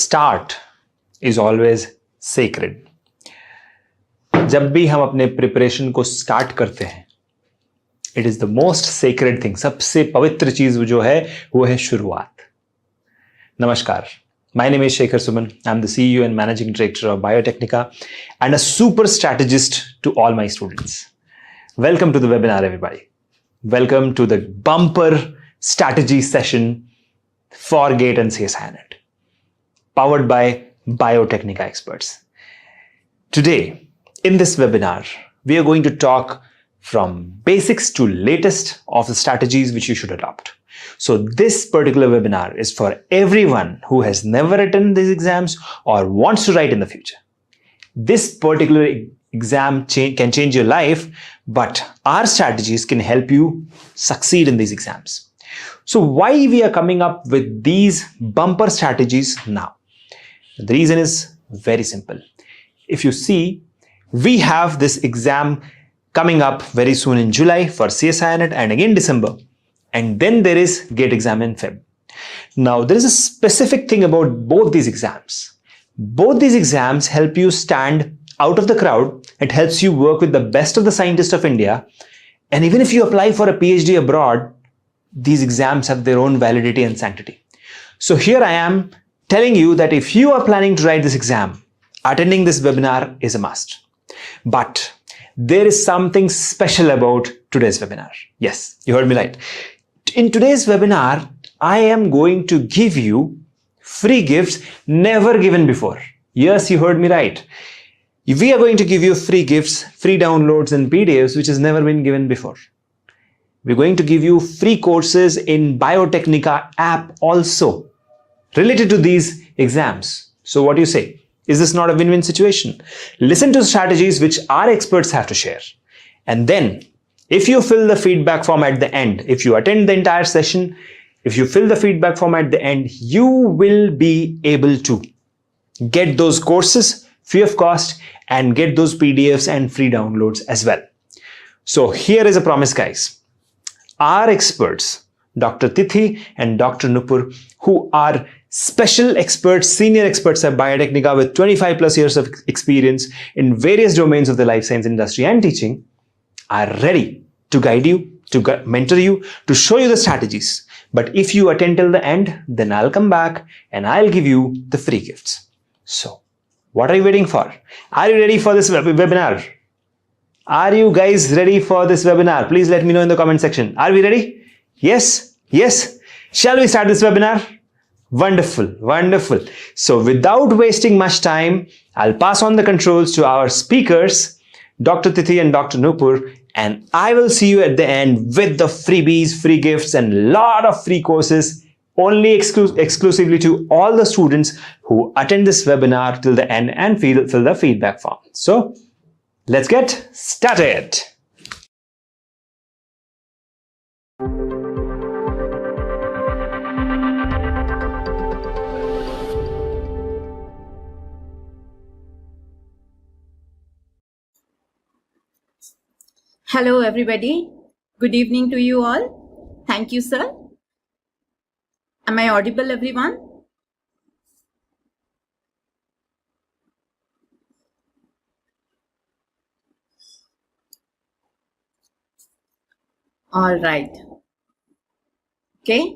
start is always sacred. जब भी हम अपने प्रिपरेशन को स्टार्ट करते हैं, it is the most sacred thing. सबसे पवित्र चीज जो है वो है शुरुआत. नमस्कार. My name is Shekhar Suman. I'm the CEO and Managing Director of Biotecnika and a super strategist to all my students. Welcome to the webinar, everybody. Welcome to the bumper strategy session for GATE and CSIR NET, powered by Biotecnika experts. Today, in this webinar, we are going to talk from basics to latest of the strategies which you should adopt. So this particular webinar is for everyone who has never written these exams or wants to write in the future. This particular exam can change your life, but our strategies can help you succeed in these exams. So why we are coming up with these bumper strategies now? The reason is very simple. If you see, we have this exam coming up very soon in July for CSIR NET and again December. And then there is GATE exam in Feb. Now there is a specific thing about both these exams. Both these exams help you stand out of the crowd. It helps you work with the best of the scientists of India. And even if you apply for a PhD abroad, these exams have their own validity and sanctity. So here I am telling you that if you are planning to write this exam, attending this webinar is a must. But there is something special about today's webinar. Yes, you heard me right. In today's webinar, I am going to give you free gifts never given before. Yes, you heard me right. We are going to give you free gifts, free downloads and PDFs which has never been given before. We're going to give you free courses in Biotecnika app also related to these exams. So what do you say? Is this not a win-win situation? Listen to strategies which our experts have to share. And then if you fill the feedback form at the end, if you attend the entire session, if you fill the feedback form at the end, you will be able to get those courses free of cost and get those PDFs and free downloads as well. So here is a promise, guys. Our experts, Dr. Tithi and Dr. Nupur, who are special experts, senior experts at Biotecnika with 25 plus years of experience in various domains of the life science industry and teaching, are ready to guide you, to mentor you, to show you the strategies. But if you attend till the end, then I'll come back and I'll give you the free gifts. So what are you waiting for? Are you ready for this webinar? Are you guys ready for this webinar? Please let me know in the comment section. Are we ready? Yes? Yes? Shall we start this webinar? Wonderful, wonderful. So without wasting much time, I'll pass on the controls to our speakers, Dr. Tithi and Dr. Nupur, and I will see you at the end with the freebies, free gifts, and a lot of free courses only exclusively to all the students who attend this webinar till the end and fill the feedback form. So let's get started. Hello everybody. Good evening to you all. Thank you, sir. Am I audible, everyone? All right. Okay.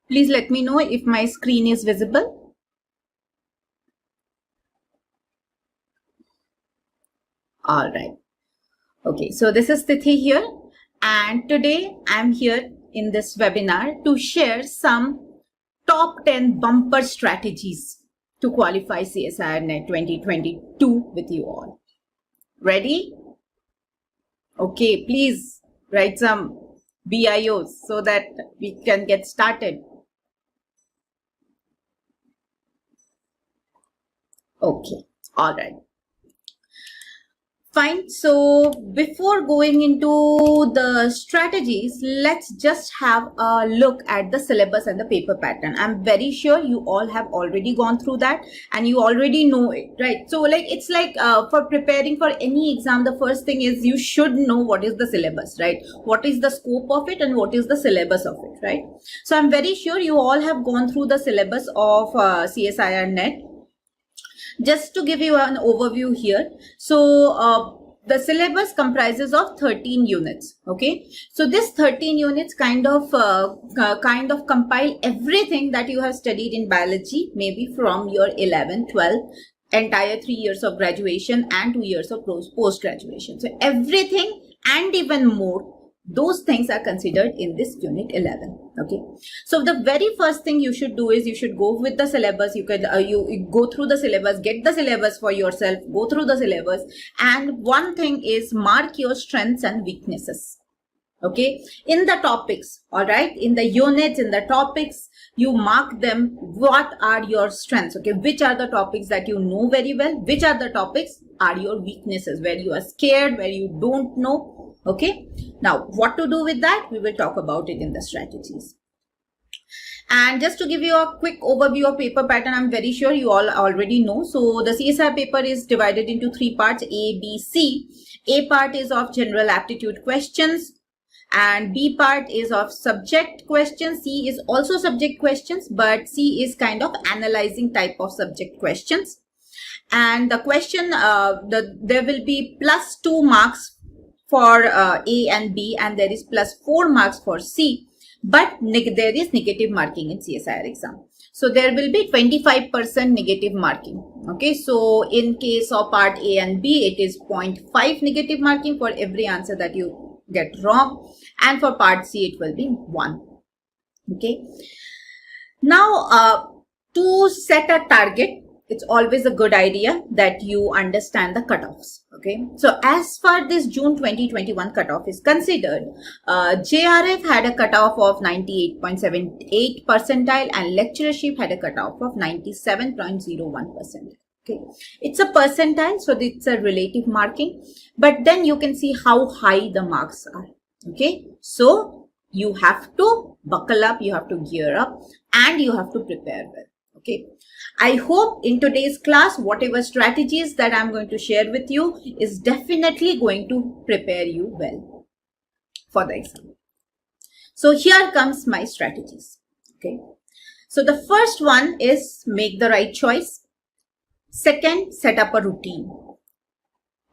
Please let me know if my screen is visible. All right. Okay, so this is Tithi here, and today I'm here in this webinar to share some top 10 bumper strategies to qualify CSIR NET 2022 with you all. Ready? Okay, please write some BIOs so that we can get started. Okay, all right. Fine. So before going into the strategies, let's just have a look at the syllabus and the paper pattern. I'm very sure you all have already gone through that and you already know it, right? So it's like for preparing for any exam, the first thing is you should know what is the syllabus, right? What is the scope of it and what is the syllabus of it, right? So I'm very sure you all have gone through the syllabus of CSIR NET. Just to give you an overview here, so the syllabus comprises of 13 units. Okay, so this 13 units kind of compile everything that you have studied in biology, maybe from your 11, 12, entire 3 years of graduation and 2 years of post graduation. So everything and even more, those things are considered in this unit 11. Okay, so the very first thing you should do is you should go with the syllabus. You can you go through the syllabus, get the syllabus for yourself, go through the syllabus, and one thing is mark your strengths and weaknesses. Okay, in the topics, all right, in the units, in the topics, you mark them. What are your strengths? Okay, which are the topics that you know very well? Which are the topics are your weaknesses, where you are scared, where you don't know? Okay, now what to do with that? We will talk about it in the strategies. And just to give you a quick overview of paper pattern, I'm very sure you all already know. So the CSIR paper is divided into 3 parts, A, B, C. A part is of general aptitude questions, and B part is of subject questions. C is also subject questions, but C is kind of analyzing type of subject questions. And the question, there will be +2 marks for A and B, and there is +4 marks for C, but there is negative marking in CSIR exam. So there will be 25% negative marking. Okay, so in case of part A and B, it is 0.5 negative marking for every answer that you get wrong, and for part C it will be 1. Okay, now to set a target, it's always a good idea that you understand the cutoffs. Okay, so as far this June 2021 cutoff is considered, JRF had a cutoff of 98.78 percentile and lecturership had a cutoff of 97.01 percentile. Okay, it's a percentile, so it's a relative marking, but then you can see how high the marks are. Okay, so you have to buckle up, you have to gear up, and you have to prepare well. Okay, I hope in today's class, whatever strategies that I'm going to share with you is definitely going to prepare you well for the exam. So here comes my strategies. Okay, so the first one is make the right choice. Second, set up a routine.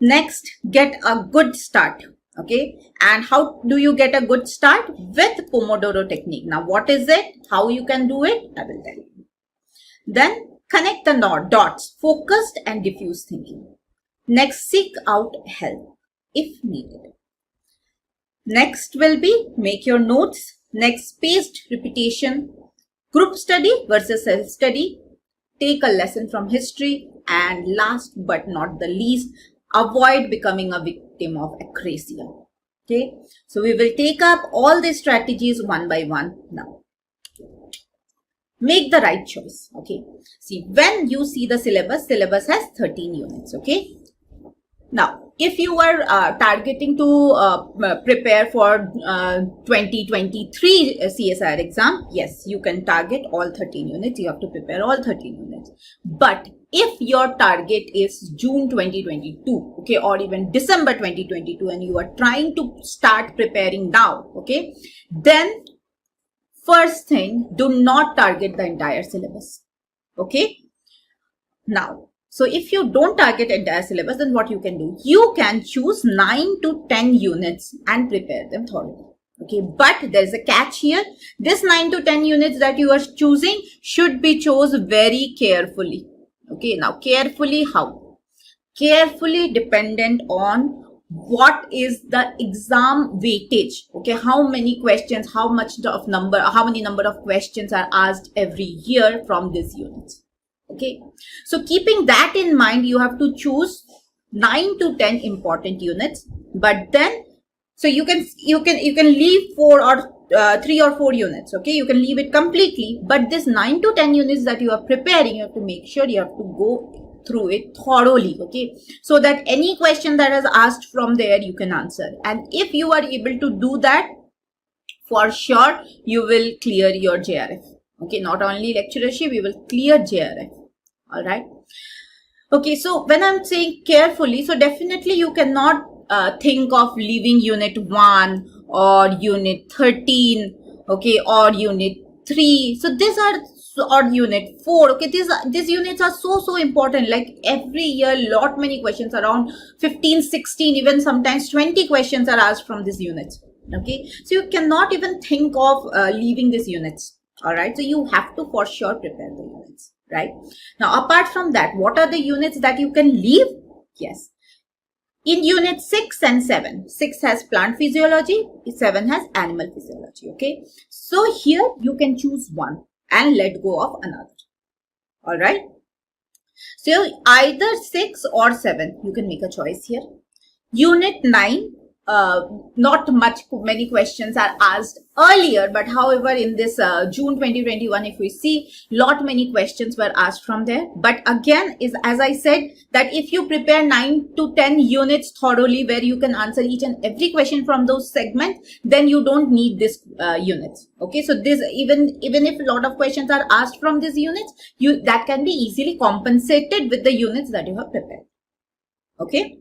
Next, get a good start. Okay, and how do you get a good start? With Pomodoro technique. Now, what is it? How you can do it? I will tell you. Then connect the dots, focused and diffuse thinking. Next, seek out help if needed. Next will be make your notes. Next, spaced repetition, group study versus self-study, take a lesson from history, and last but not the least, avoid becoming a victim of akrasia. Okay, so we will take up all these strategies one by one now. Make the right choice. Okay, see, when you see the syllabus has 13 units. Okay, now if you are targeting to prepare for 2023 CSIR exam, yes, you can target all 13 units. You have to prepare all 13 units. But if your target is June 2022, okay, or even December 2022, and you are trying to start preparing now, okay, then first thing, do not target the entire syllabus. Okay, now, so if you don't target entire syllabus, then what you can do? You can choose 9 to 10 units and prepare them thoroughly. Okay, but there's a catch here. This 9 to 10 units that you are choosing should be chosen very carefully. Okay, now carefully how? Carefully dependent on what is the exam weightage. Okay, how many questions, how many number of questions are asked every year from these units. Okay, so keeping that in mind, you have to choose 9 to 10 important units, but then so you can leave 3 or 4 units. Okay, you can leave it completely, but this 9 to 10 units that you are preparing, you have to make sure you have to go through it thoroughly, okay, so that any question that is asked from there you can answer. And if you are able to do that, for sure you will clear your JRF. Okay, not only lecturership, you will clear JRF. All right. Okay, so when I'm saying carefully, so definitely you cannot think of leaving unit 1 or unit 13, okay, or unit 3. So these are, or unit 4, okay, these units are so important. Like every year, lot many questions, around 15, 16, even sometimes 20 questions are asked from these units. Okay, so you cannot even think of leaving these units. All right, so you have to for sure prepare the units, right? Now, apart from that, what are the units that you can leave? Yes, in unit 6 and 7, 6 has plant physiology, 7 has animal physiology. Okay, so here you can choose one and let go of another. All right, so either 6 or 7, you can make a choice here. Unit 9, not many questions are asked earlier, but however in this June 2021, if we see, many questions were asked from there. But again, is as I said, that if you prepare 9 to 10 units thoroughly, where you can answer each and every question from those segments, then you don't need this units. Okay, so this, even if a lot of questions are asked from these units, that can be easily compensated with the units that you have prepared. Okay,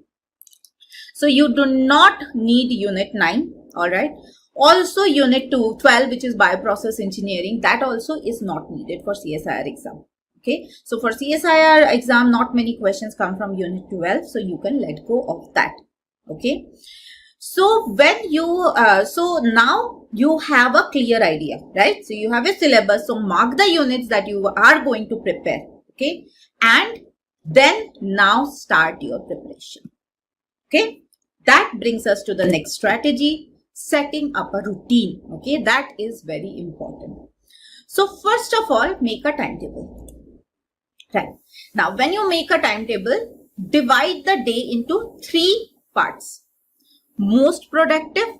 so you do not need unit 9. All right. Also unit 12, which is bioprocess engineering, that also is not needed for CSIR exam. Okay, so for CSIR exam, not many questions come from unit 12, so you can let go of that. Okay, so when you so now you have a clear idea, right? So you have a syllabus, so mark the units that you are going to prepare. Okay, and then now start your preparation. Okay, that brings us to the next strategy, setting up a routine. Okay, that is very important. So first of all, make a timetable. Right. Now, when you make a timetable, divide the day into 3 parts: most productive,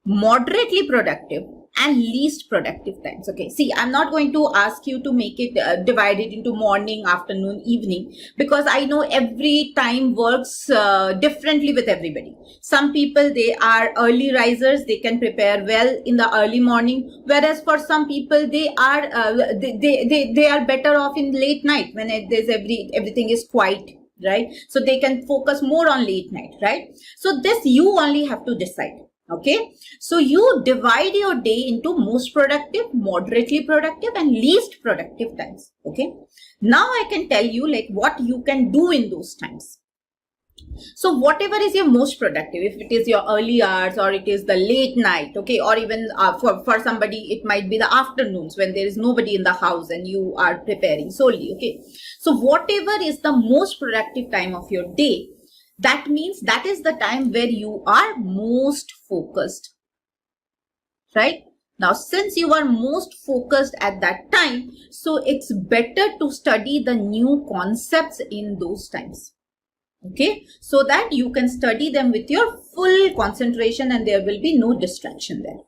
moderately productive, and least productive times. Okay, see, I'm not going to ask you to make it divided into morning, afternoon, evening, because I know every time works differently with everybody. Some people, they are early risers, they can prepare well in the early morning, whereas for some people, they are they are better off in late night, when there's everything is quiet, right? So they can focus more on late night, right? So this you only have to decide. Okay, so you divide your day into most productive, moderately productive, and least productive times. Okay, now I can tell you like what you can do in those times. So whatever is your most productive, if it is your early hours or it is the late night, okay, or even for somebody it might be the afternoons when there is nobody in the house and you are preparing solely. Okay, so whatever is the most productive time of your day, that means that is the time where you are most focused, right? Now, since you are most focused at that time, so it's better to study the new concepts in those times. Okay, so that you can study them with your full concentration and there will be no distraction there.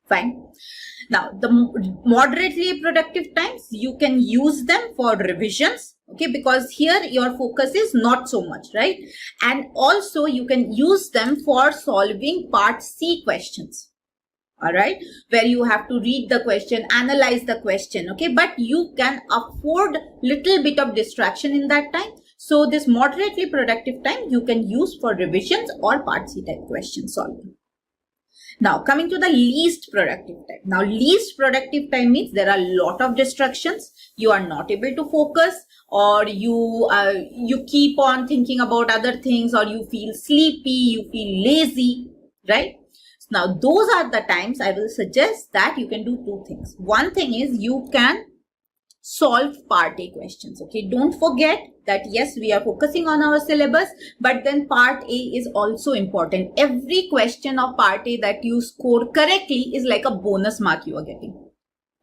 Fine. Now, the moderately productive times, you can use them for revisions. Okay, because here your focus is not so much, right? And also you can use them for solving part C questions. All right, where you have to read the question, analyze the question. Okay, but you can afford little bit of distraction in that time. So this moderately productive time you can use for revisions or part C type question solving. Now, coming to the least productive time. Now, least productive time means there are a lot of distractions. You are not able to focus, or you keep on thinking about other things, or you feel sleepy, you feel lazy, right? Now, those are the times I will suggest that you can do 2 things. One thing is you can solve part A questions. Okay, don't forget that yes, we are focusing on our syllabus, but then part A is also important. Every question of part A that you score correctly is like a bonus mark you are getting,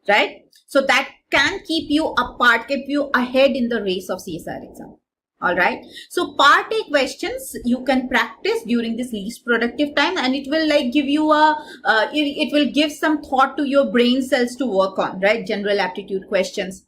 right? So that can keep you apart, keep you ahead in the race of CSIR exam. All right, so part A questions you can practice during this least productive time, and it will like give you it will give some thought to your brain cells to work on, right? General aptitude questions.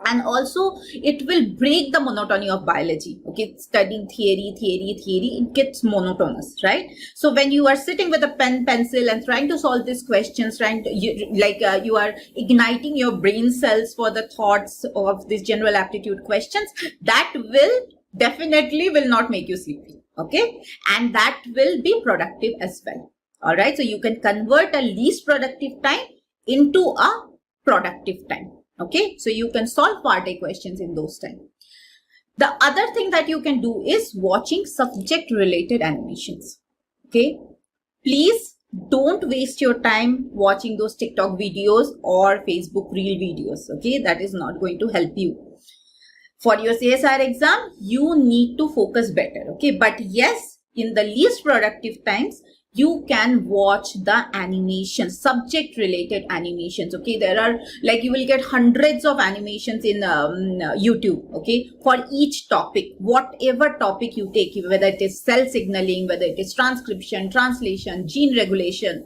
And also it will break the monotony of biology. Okay, studying theory, it gets monotonous, right? So when you are sitting with a pen, pencil and trying to solve these questions, you are igniting your brain cells for the thoughts of these general aptitude questions, that will definitely will not make you sleepy. Okay, and that will be productive as well. All right, so you can convert a least productive time into a productive time. Okay, so you can solve part A questions in those time. The other thing that you can do is watching subject related animations. Okay, please don't waste your time watching those TikTok videos or Facebook reel videos. Okay, that is not going to help you. For your CSIR exam, you need to focus better. Okay, but yes, in the least productive times, you can watch the animations, subject related animations. Okay, there are like you will get hundreds of animations in YouTube. Okay, for each topic, whatever topic you take, whether it is cell signaling, whether it is transcription, translation, gene regulation.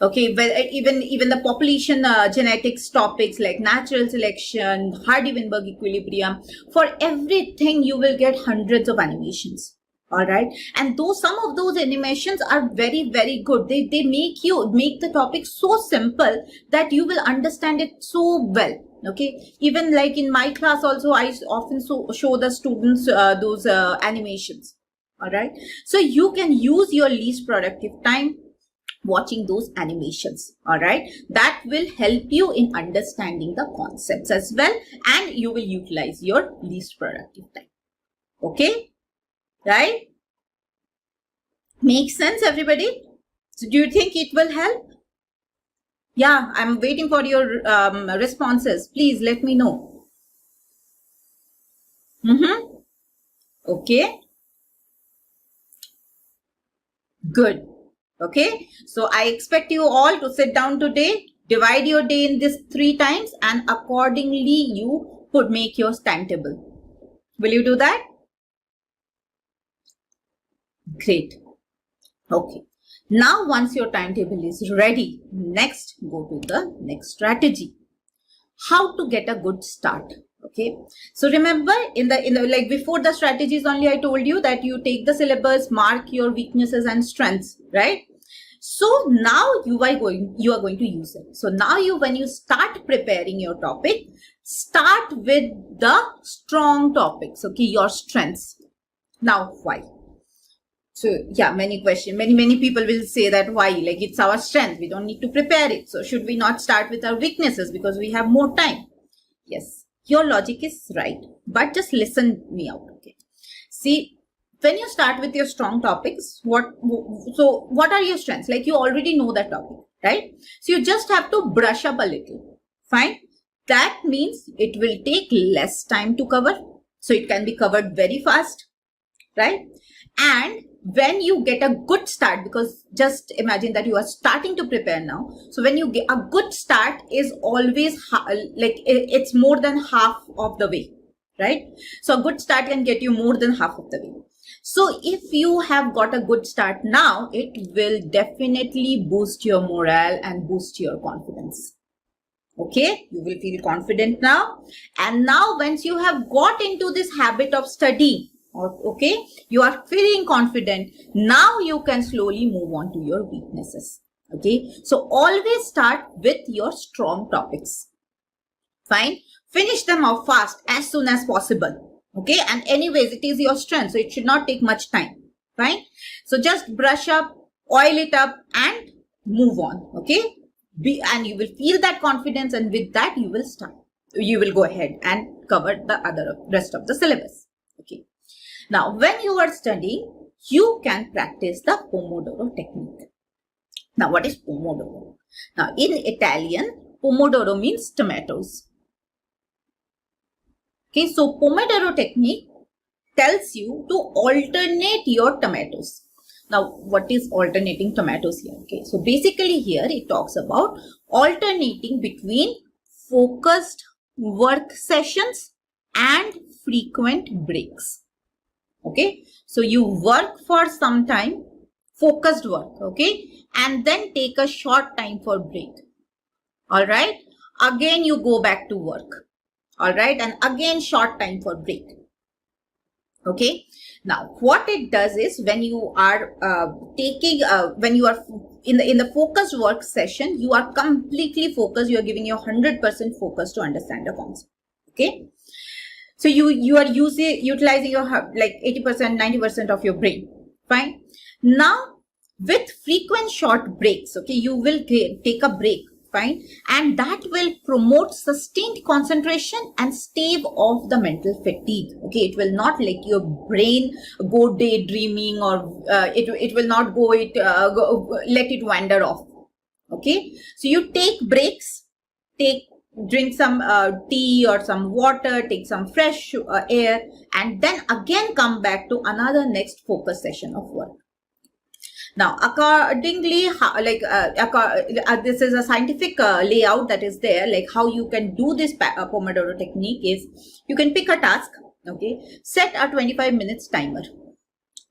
Okay, even the population genetics topics like natural selection, Hardy-Weinberg equilibrium, for everything you will get hundreds of animations. All right, and some of those animations are very, very good. They make the topic so simple that you will understand it so well. Okay, even like in my class also, I often show the students those animations. All right, so you can use your least productive time watching those animations. All right, that will help you in understanding the concepts as well, and you will utilize your least productive time. Okay, right? Makes sense, everybody? So do you think it will help? Yeah, I'm waiting for your responses. Please let me know. Okay, good. Okay, so I expect you all to sit down today, divide your day in this 3 times, and accordingly you could make your timetable. Will you do that? Great. Okay, now once your timetable is ready, next go to the next strategy. How to get a good start. Okay, so remember in the like before the strategies only, I told you that you take the syllabus, mark your weaknesses and strengths, right? So now you are going to use it. So now when you start preparing your topic, start with the strong topics. Okay, your strengths. Now why? So yeah, many people will say that why, like it's our strength, we don't need to prepare it. So should we not start with our weaknesses because we have more time? Yes, your logic is right, but just listen me out. Okay, see, when you start with your strong topics, what are your strengths? Like you already know that topic, right? So you just have to brush up a little. Fine, that means it will take less time to cover, so it can be covered very fast, right? And when you get a good start, because just imagine that you are starting to prepare now. So when you get a good start is always like it's more than half of the way, right? So a good start can get you more than half of the way. So if you have got a good start now, it will definitely boost your morale and boost your confidence. Okay, you will feel confident now. And now once you have got into this habit of study, okay, you are feeling confident, now you can slowly move on to your weaknesses. Okay, so always start with your strong topics. Fine, finish them off fast as soon as possible. Okay, and anyways it is your strength, so it should not take much time. Fine, so just brush up, oil it up and move on. Okay, and you will feel that confidence, and with that you will go ahead and cover the rest of the syllabus. Okay, now when you are studying, you can practice the Pomodoro technique. Now what is Pomodoro? Now in Italian, Pomodoro means tomatoes. Okay, so Pomodoro technique tells you to alternate your tomatoes. Now, what is alternating tomatoes here? Okay, so basically here it talks about alternating between focused work sessions and frequent breaks. Okay, so you work for some time, focused work, okay, and then take a short time for break. All right, again you go back to work. All right. And again, short time for break. Okay. Now, what it does is when you are when you are in the focused work session, you are completely focused. You are giving your 100% focus to understand the concept. Okay. So you are utilizing your like 80%, 90% of your brain. Fine. Now, with frequent short breaks, okay, you will take a break. Fine. And that will promote sustained concentration and stave off the mental fatigue. Okay, it will not let your brain go daydreaming, or it will not go let it wander off. Okay, so you take breaks, drink some tea or some water, take some fresh air, and then again come back to another next focus session of work. Now, accordingly, this is a scientific layout that is there, like how you can do this Pomodoro technique is, you can pick a task, okay, set a 25 minutes timer.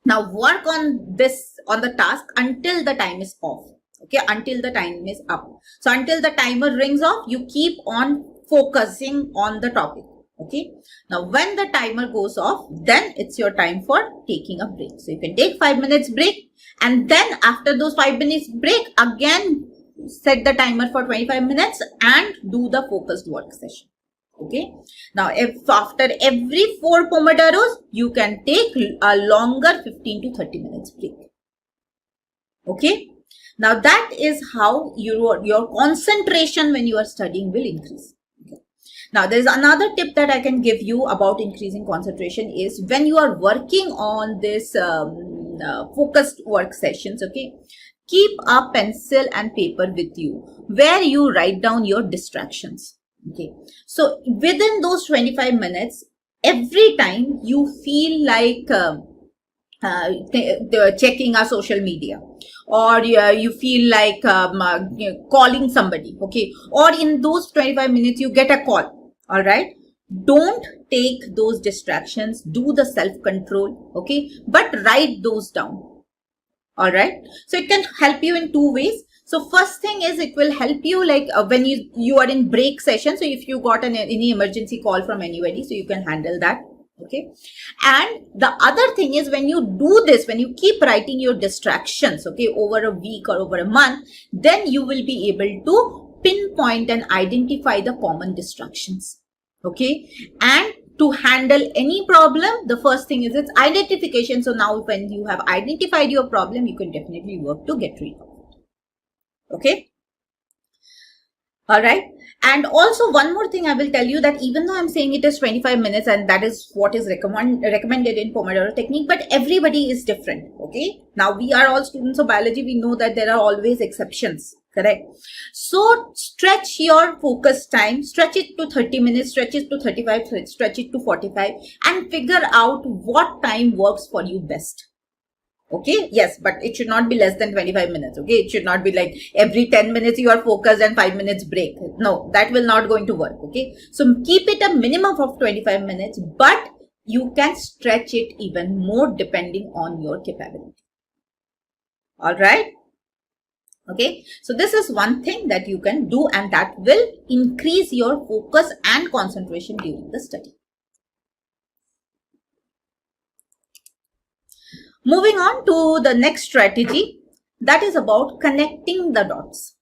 Now, work on the task until the time is off, okay, until the time is up. So, until the timer rings off, you keep on focusing on the topic. Okay. Now, when the timer goes off, then it's your time for taking a break. So, you can take 5 minutes break, and then after those 5 minutes break, again set the timer for 25 minutes and do the focused work session. Okay. Now, if after every 4 Pomodoros, you can take a longer 15 to 30 minutes break. Okay. Now, that is how your concentration when you are studying will increase. Now, there is another tip that I can give you about increasing concentration is when you are working on this focused work sessions, okay, keep a pencil and paper with you where you write down your distractions. Okay, so within those 25 minutes, every time you feel like checking our social media, or you feel like calling somebody, okay, or in those 25 minutes you get a call. All right, don't take those distractions, do the self-control, okay, but write those down. All right, so it can help you in 2 ways. So first thing is it will help you like when you are in break session, so if you got any emergency call from anybody, so you can handle that. Okay, and the other thing is when you do this, when you keep writing your distractions, okay, over a week or over a month, then you will be able to pinpoint and identify the common distractions. Okay, and to handle any problem, the first thing is its identification. So now when you have identified your problem, you can definitely work to get rid of it. Okay. All right. And also one more thing I will tell you, that even though I'm saying it is 25 minutes and that is what is recommended in Pomodoro technique, but everybody is different. Okay. Now we are all students of biology. We know that there are always exceptions. Correct. So stretch your focus time, stretch it to 30 minutes, stretch it to 35, stretch it to 45, and figure out what time works for you best. Okay, yes, but it should not be less than 25 minutes. Okay, it should not be like every 10 minutes you are focused and 5 minutes break. No, that will not going to work. Okay, so keep it a minimum of 25 minutes, but you can stretch it even more depending on your capability. All right. Okay, so this is one thing that you can do, and that will increase your focus and concentration during the study. Moving on to the next strategy, that is about connecting the dots.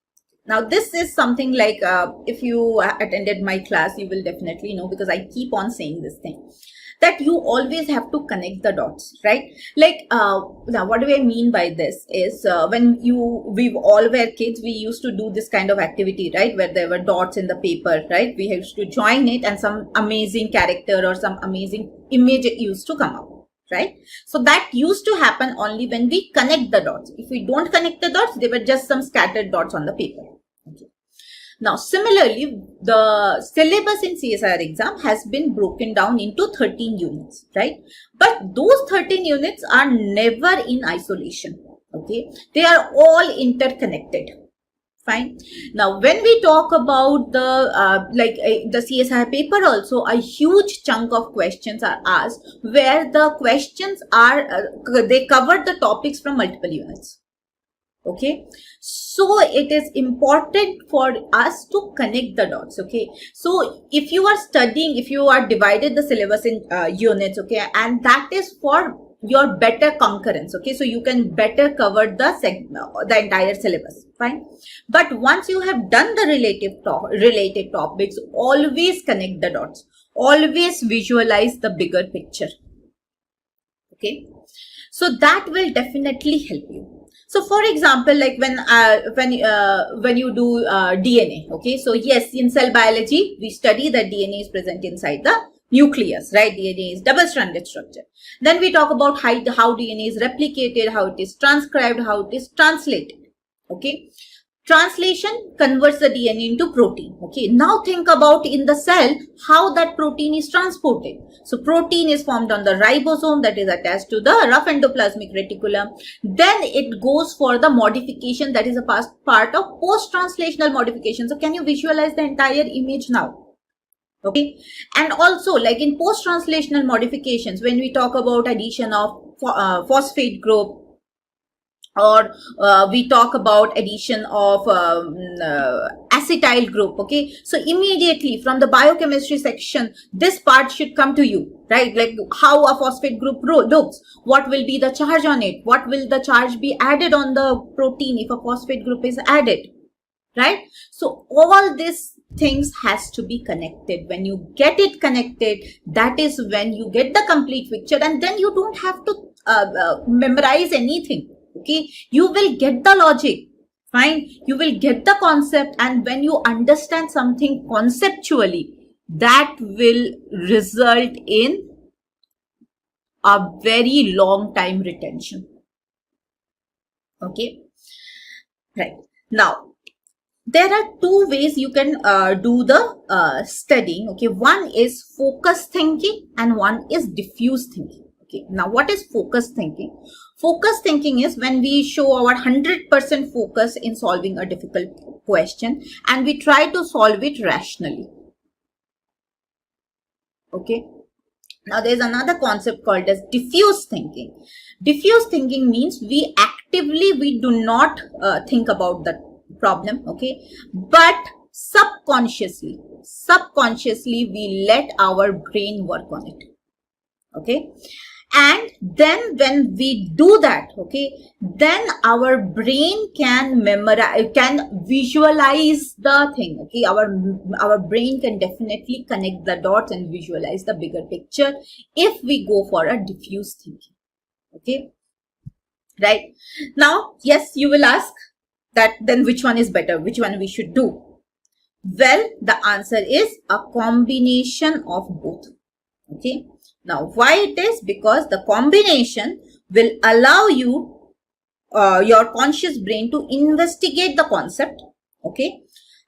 Now, this is something like if you attended my class, you will definitely know, because I keep on saying this thing, that you always have to connect the dots, right? Like now, what do I mean by this is when we all were kids, we used to do this kind of activity, right, where there were dots in the paper, right? We used to join it and some amazing character or some amazing image used to come up. Right? So that used to happen only when we connect the dots. If we don't connect the dots, they were just some scattered dots on the paper. Okay. Now, similarly, the syllabus in CSIR exam has been broken down into 13 units, right? But those 13 units are never in isolation. Okay. They are all interconnected. Fine. Now, when we talk about the CSIR paper also, a huge chunk of questions are asked where the questions are, they cover the topics from multiple units. Okay, so it is important for us to connect the dots. Okay, so if you are studying, if you are divided the syllabus in units, okay, and that is for your better concurrence. Okay, so you can better cover the entire syllabus, fine. But once you have done the related topics, always connect the dots, always visualize the bigger picture. Okay, so that will definitely help you. So for example, like when you do DNA, okay, so yes, in cell biology we study that DNA is present inside the nucleus, right? DNA is double-stranded structure. Then we talk about how DNA is replicated, how it is transcribed, how it is translated. Okay, translation converts the DNA into protein. Okay, now think about in the cell how that protein is transported. So protein is formed on the ribosome that is attached to the rough endoplasmic reticulum. Then it goes for the modification that is a part of post-translational modification. So can you visualize the entire image now? Okay, and also like in post-translational modifications, when we talk about addition of phosphate group, or we talk about addition of acetyl group. Okay, so immediately from the biochemistry section this part should come to you, right? Like how a phosphate group looks, what will be the charge on it, what will the charge be added on the protein if a phosphate group is added, right? So all these things has to be connected. When you get it connected, that is when you get the complete picture, and then you don't have to memorize anything. Okay, you will get the logic, fine, you will get the concept, and when you understand something conceptually, that will result in a very long time retention. Okay, right. Now there are two ways you can do the studying. Okay, one is focus thinking and one is diffuse thinking. Okay, now what is focus thinking? Focus thinking is when we show our 100% focus in solving a difficult question and we try to solve it rationally. Okay, now there's another concept called as diffuse thinking. Diffuse thinking means we do not think about the problem, okay, but subconsciously we let our brain work on it. Okay, and then when we do that, okay, then our brain can visualize the thing. Okay, our brain can definitely connect the dots and visualize the bigger picture if we go for a diffuse thinking. Okay, right. Now yes, you will ask that then which one is better, which one we should do? Well, the answer is a combination of both. Okay, now why it is? Because the combination will allow you your conscious brain to investigate the concept. Okay,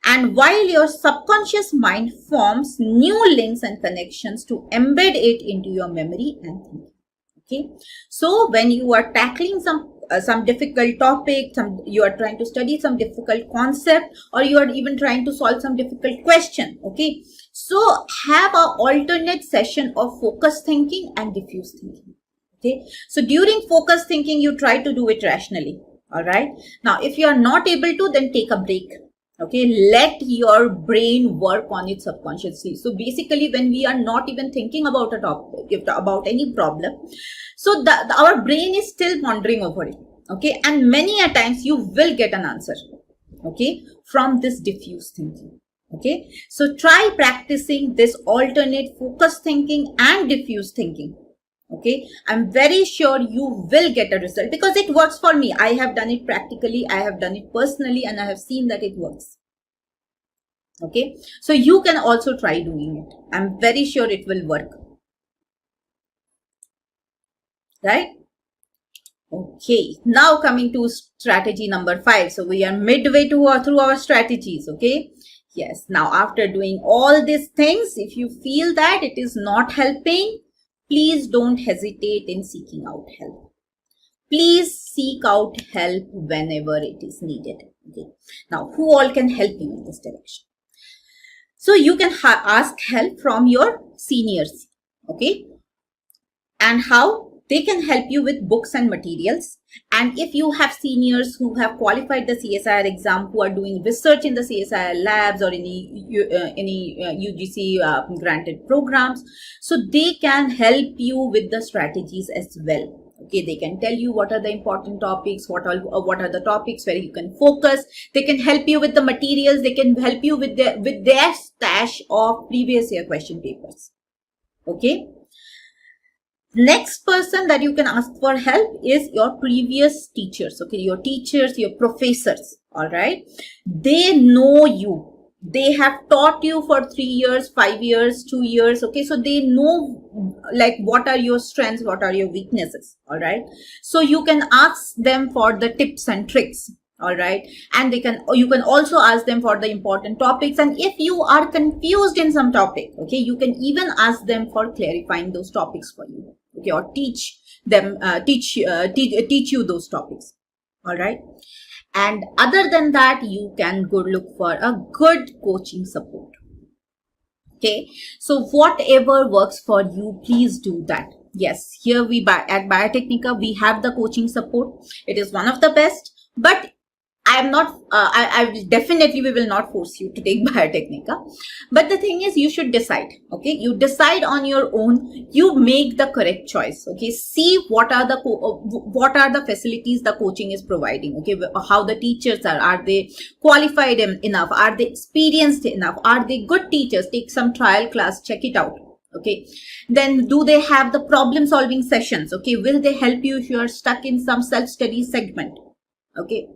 and while your subconscious mind forms new links and connections to embed it into your memory and thinking. Okay, so when you are tackling some difficult topic, you are trying to study some difficult concept, or you are even trying to solve some difficult question. Okay, so have an alternate session of focus thinking and diffuse thinking. Okay, so during focus thinking you try to do it rationally. All right, now if you are not able to, then take a break. Okay, let your brain work on it subconsciously. So basically when we are not even thinking about a topic, about any problem, so our brain is still pondering over it. Okay, and many a times you will get an answer, okay, from this diffuse thinking. Okay, so try practicing this alternate focus thinking and diffuse thinking. Okay, I'm very sure you will get a result because it works for me. I have done it practically, I have done it personally, and I have seen that it works. Okay, so you can also try doing it. I'm very sure it will work. Right? Okay, now coming to strategy number 5. So we are midway through our strategies. Okay, yes, now after doing all these things, if you feel that it is not helping, please don't hesitate in seeking out help. Please seek out help whenever it is needed. Okay, now who all can help you in this direction? So you can ask help from your seniors. Okay, and how? they can help you with books and materials. And if you have seniors who have qualified the CSIR exam, who are doing research in the CSIR labs or any UGC granted programs, so they can help you with the strategies as well. Okay, they can tell you what are the important topics, what are the topics where you can focus. They can help you with the materials. They can help you with their stash of previous year question papers. Okay. Next person that you can ask for help is your previous teachers. Okay, your teachers, your professors. All right, they know you. They have taught you for 3 years, 5 years, 2 years. Okay, so they know like what are your strengths, what are your weaknesses. All right, so you can ask them for the tips and tricks. All right, and you can also ask them for the important topics. And if you are confused in some topic, okay, you can even ask them for clarifying those topics for you. Okay, or teach you those topics. All right. And other than that, you can go look for a good coaching support. Okay, so whatever works for you, please do that. Yes, here at Biotecnika, we have the coaching support. It is one of the best, but I am not, we will not force you to take Biotecnika. But the thing is, you should decide. Okay, you decide on your own. You make the correct choice. Okay, see what are the facilities the coaching is providing. Okay, how the teachers are they qualified enough? Are they experienced enough? Are they good teachers? Take some trial class, check it out. Okay, then do they have the problem solving sessions? Okay, will they help you if you are stuck in some self-study segment? Okay.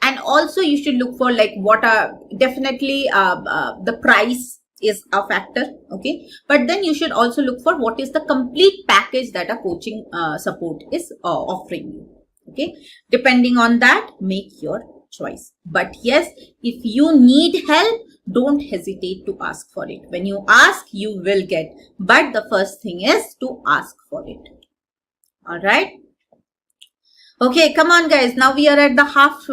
And also you should look for like what are definitely the price is a factor. Okay, but then you should also look for what is the complete package that a coaching support is offering you. Okay, depending on that, make your choice. But yes, if you need help, don't hesitate to ask for it. When you ask, you will get, but the first thing is to ask for it. All right. Okay, come on guys, now we are at the half,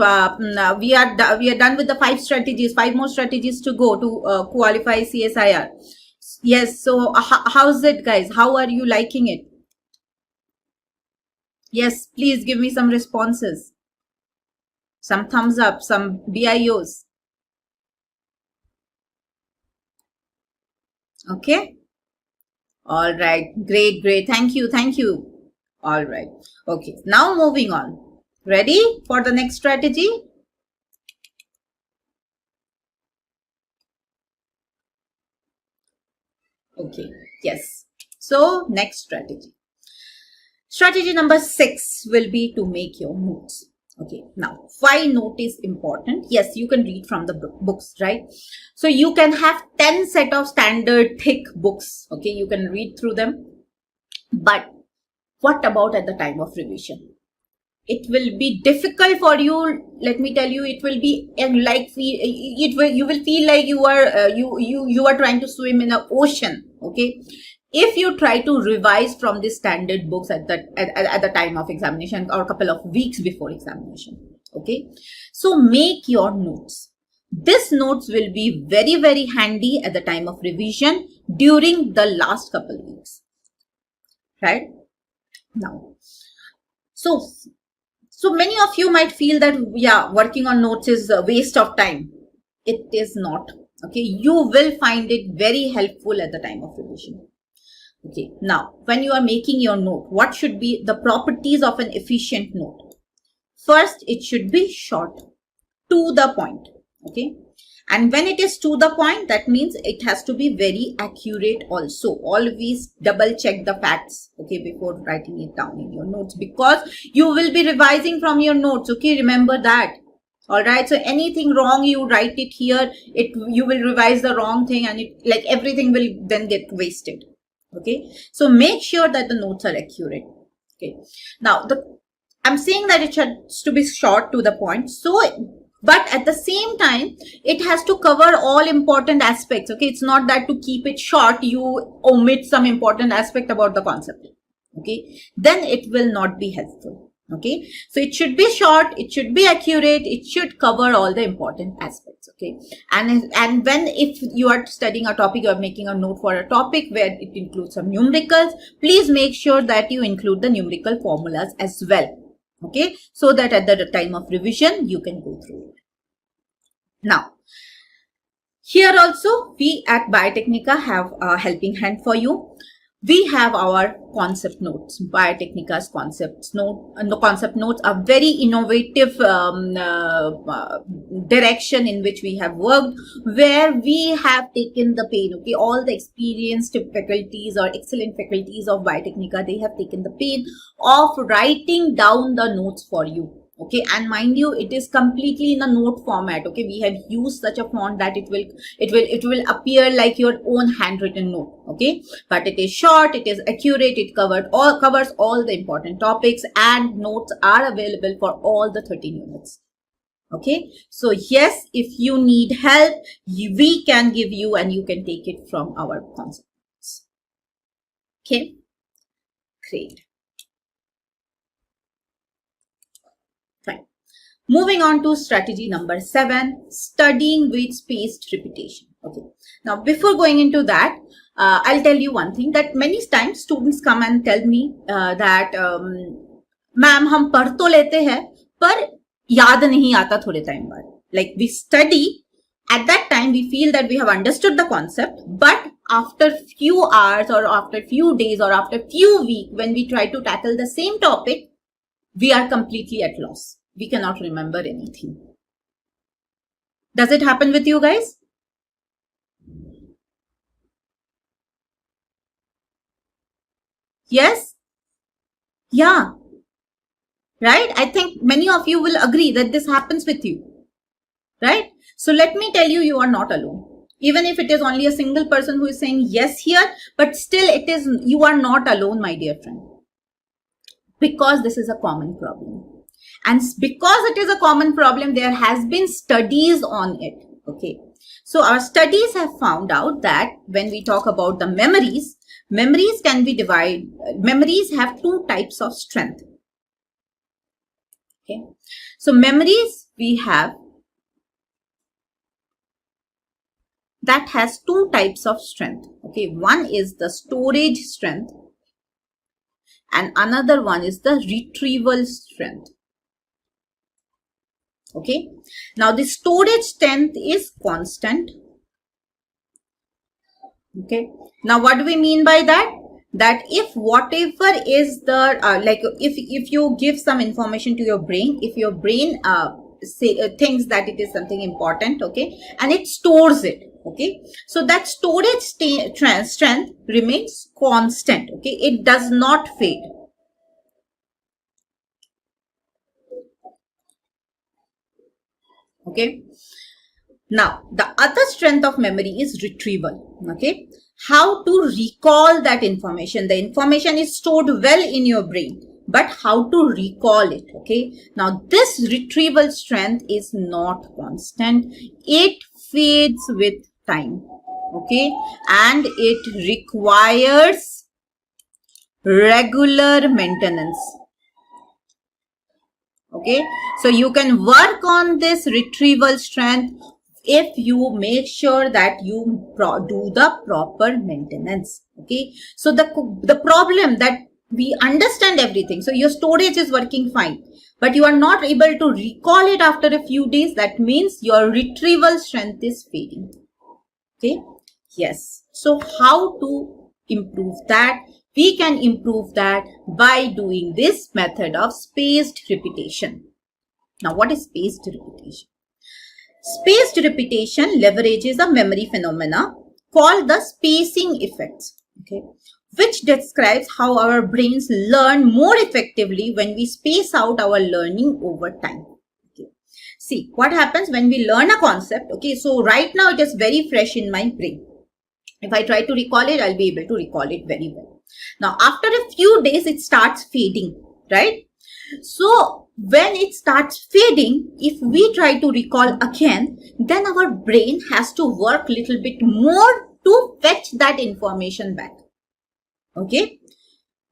we are done with the 5 strategies, 5 more strategies to go to qualify CSIR. Yes, so how's it guys? How are you liking it? Yes, please give me some responses. Some thumbs up, some BIOs. Okay. All right, great, thank you. All right. Okay. Now moving on. Ready for the next strategy? Okay. Yes. So next strategy. Strategy number 6 will be to make your notes. Okay. Now, why note is important? Yes, you can read from the books, right? So you can have 10 set of standard thick books. Okay. You can read through them. But what about at the time of revision? It will be difficult for you. Let me tell you, it will be like you will feel like you are trying to swim in an ocean. Okay, if you try to revise from the standard books at the time of examination or a couple of weeks before examination. Okay, so make your notes. This notes will be very, very handy at the time of revision during the last couple of weeks. Right? Now, so many of you might feel that, yeah, working on notes is a waste of time. It is not. Okay, you will find it very helpful at the time of revision. Okay, now when you are making your note, what should be the properties of an efficient note? First, it should be short, to the point. Okay, and when it is to the point, that means it has to be very accurate also. Always double check the facts, okay, before writing it down in your notes, because you will be revising from your notes. Okay, remember that. All right, so anything wrong, you write it here, you will revise the wrong thing, and everything will then get wasted. Okay, so make sure that the notes are accurate. Okay, now I'm saying that it has to be short, to the point. So, but at the same time, it has to cover all important aspects. Okay, it's not that to keep it short, you omit some important aspect about the concept. Okay, then it will not be helpful. Okay, so it should be short, it should be accurate, it should cover all the important aspects. Okay, and when if you are studying a topic, you are making a note for a topic where it includes some numericals, please make sure that you include the numerical formulas as well. Okay, so that at the time of revision you can go through it. Now here also we at Biotecnika have a helping hand for you. We have our concept notes. Biotecnika's concept notes are very innovative direction in which we have worked, where we have taken the pain. Okay, all the experienced faculties or excellent faculties of Biotecnika, they have taken the pain of writing down the notes for you. Okay, and mind you, it is completely in a note format. Okay, we have used such a font that it will appear like your own handwritten note. Okay, but it is short, it is accurate, it covers all the important topics, and notes are available for all the 13 units. Okay, so yes, if you need help, we can give you, and you can take it from our concepts. Okay, great. Moving on to strategy number 7, studying with spaced repetition. Okay. Now, before going into that, I'll tell you one thing, that many times students come and tell me that, ma'am, हम पढ़ तो लेते हैं, पर याद नहीं आता थोड़े time बाद. Like we study, at that time we feel that we have understood the concept, but after few hours or after few days or after few weeks, when we try to tackle the same topic, we are completely at loss. We cannot remember anything. Does it happen with you guys? Yes? Yeah. Right? I think many of you will agree that this happens with you. Right? So let me tell you, you are not alone. Even if it is only a single person who is saying yes here, but still you are not alone, my dear friend. Because this is a common problem. And because it is a common problem, there has been studies on it. Okay. So our studies have found out that when we talk about the memories can be divided. Memories have 2 types of strength. Okay. So memories we have that has 2 types of strength. Okay. One is the storage strength and another one is the retrieval strength. Okay. Now the storage strength is constant. Okay. Now what do we mean by that? That if whatever is the like if you give some information to your brain, if your brain thinks that it is something important, okay, and it stores it, okay, so that storage strength remains constant. Okay, it does not fade. Okay. Now, the other strength of memory is retrieval. Okay. How to recall that information. The information is stored well in your brain, but how to recall it. Okay. Now, this retrieval strength is not constant. It fades with time. Okay. And it requires regular maintenance. Okay, so you can work on this retrieval strength if you make sure that you do the proper maintenance. Okay, so the problem that we understand everything, so your storage is working fine, but you are not able to recall it after a few days. That means your retrieval strength is fading. Okay, yes. So how to improve that? We can improve that by doing this method of spaced repetition. Now, what is spaced repetition? Spaced repetition leverages a memory phenomena called the spacing effects, okay, which describes how our brains learn more effectively when we space out our learning over time. Okay. See, what happens when we learn a concept? Okay, so right now it is very fresh in my brain. If I try to recall it, I'll be able to recall it very well. Now, after a few days, it starts fading, right? So, when it starts fading, if we try to recall again, then our brain has to work a little bit more to fetch that information back. Okay,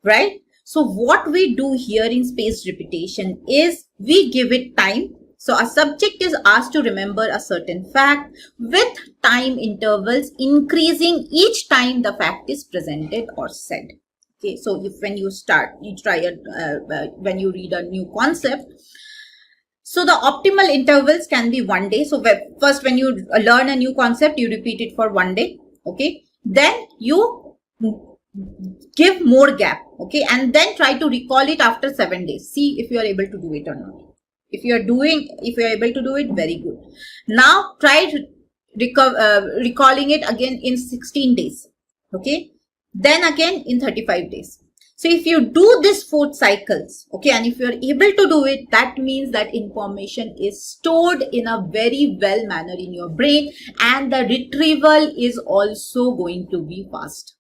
right? So what we do here in spaced repetition is we give it time. So a subject is asked to remember a certain fact with time intervals increasing each time the fact is presented or said. Okay, so if when you when you read a new concept, so the optimal intervals can be 1 day. So first, when you learn a new concept, you repeat it for 1 day. Okay, then you give more gap. Okay, and then try to recall it after 7 days. See if you are able to do it or not. If you are able to do it, very good. Now try recalling it again in 16 days. Okay, then again in 35 days. So if you do this 4 cycles, okay, and if you are able to do it, that means that information is stored in a very well manner in your brain, and the retrieval is also going to be fast.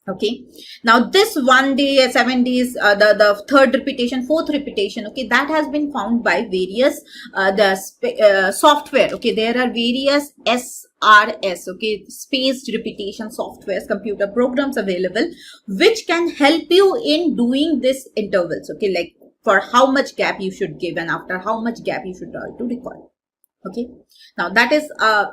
Okay, now this 1 day, 7 days, the third repetition, fourth repetition, okay, that has been found by various software. Okay, there are various SRS, okay, spaced repetition softwares, computer programs available, which can help you in doing this intervals. Okay, like for how much gap you should give and after how much gap you should to recall. Okay, now that is a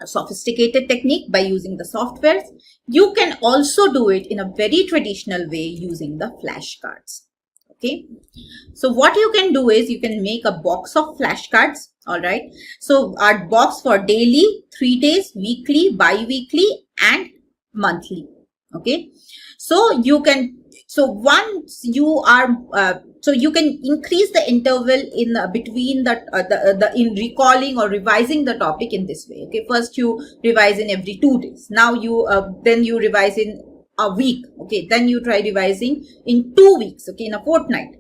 sophisticated technique by using the softwares. You can also do it in a very traditional way using the flashcards. Okay, so what you can do is you can make a box of flashcards. All right, so our box for daily, 3 days, weekly, bi-weekly, and monthly. Okay, so you can, so once you are so you can increase the interval in between in recalling or revising the topic in this way. Okay, first you revise in every 2 days. Now you then you revise in a week. Okay, then you try revising in 2 weeks. Okay, in a fortnight.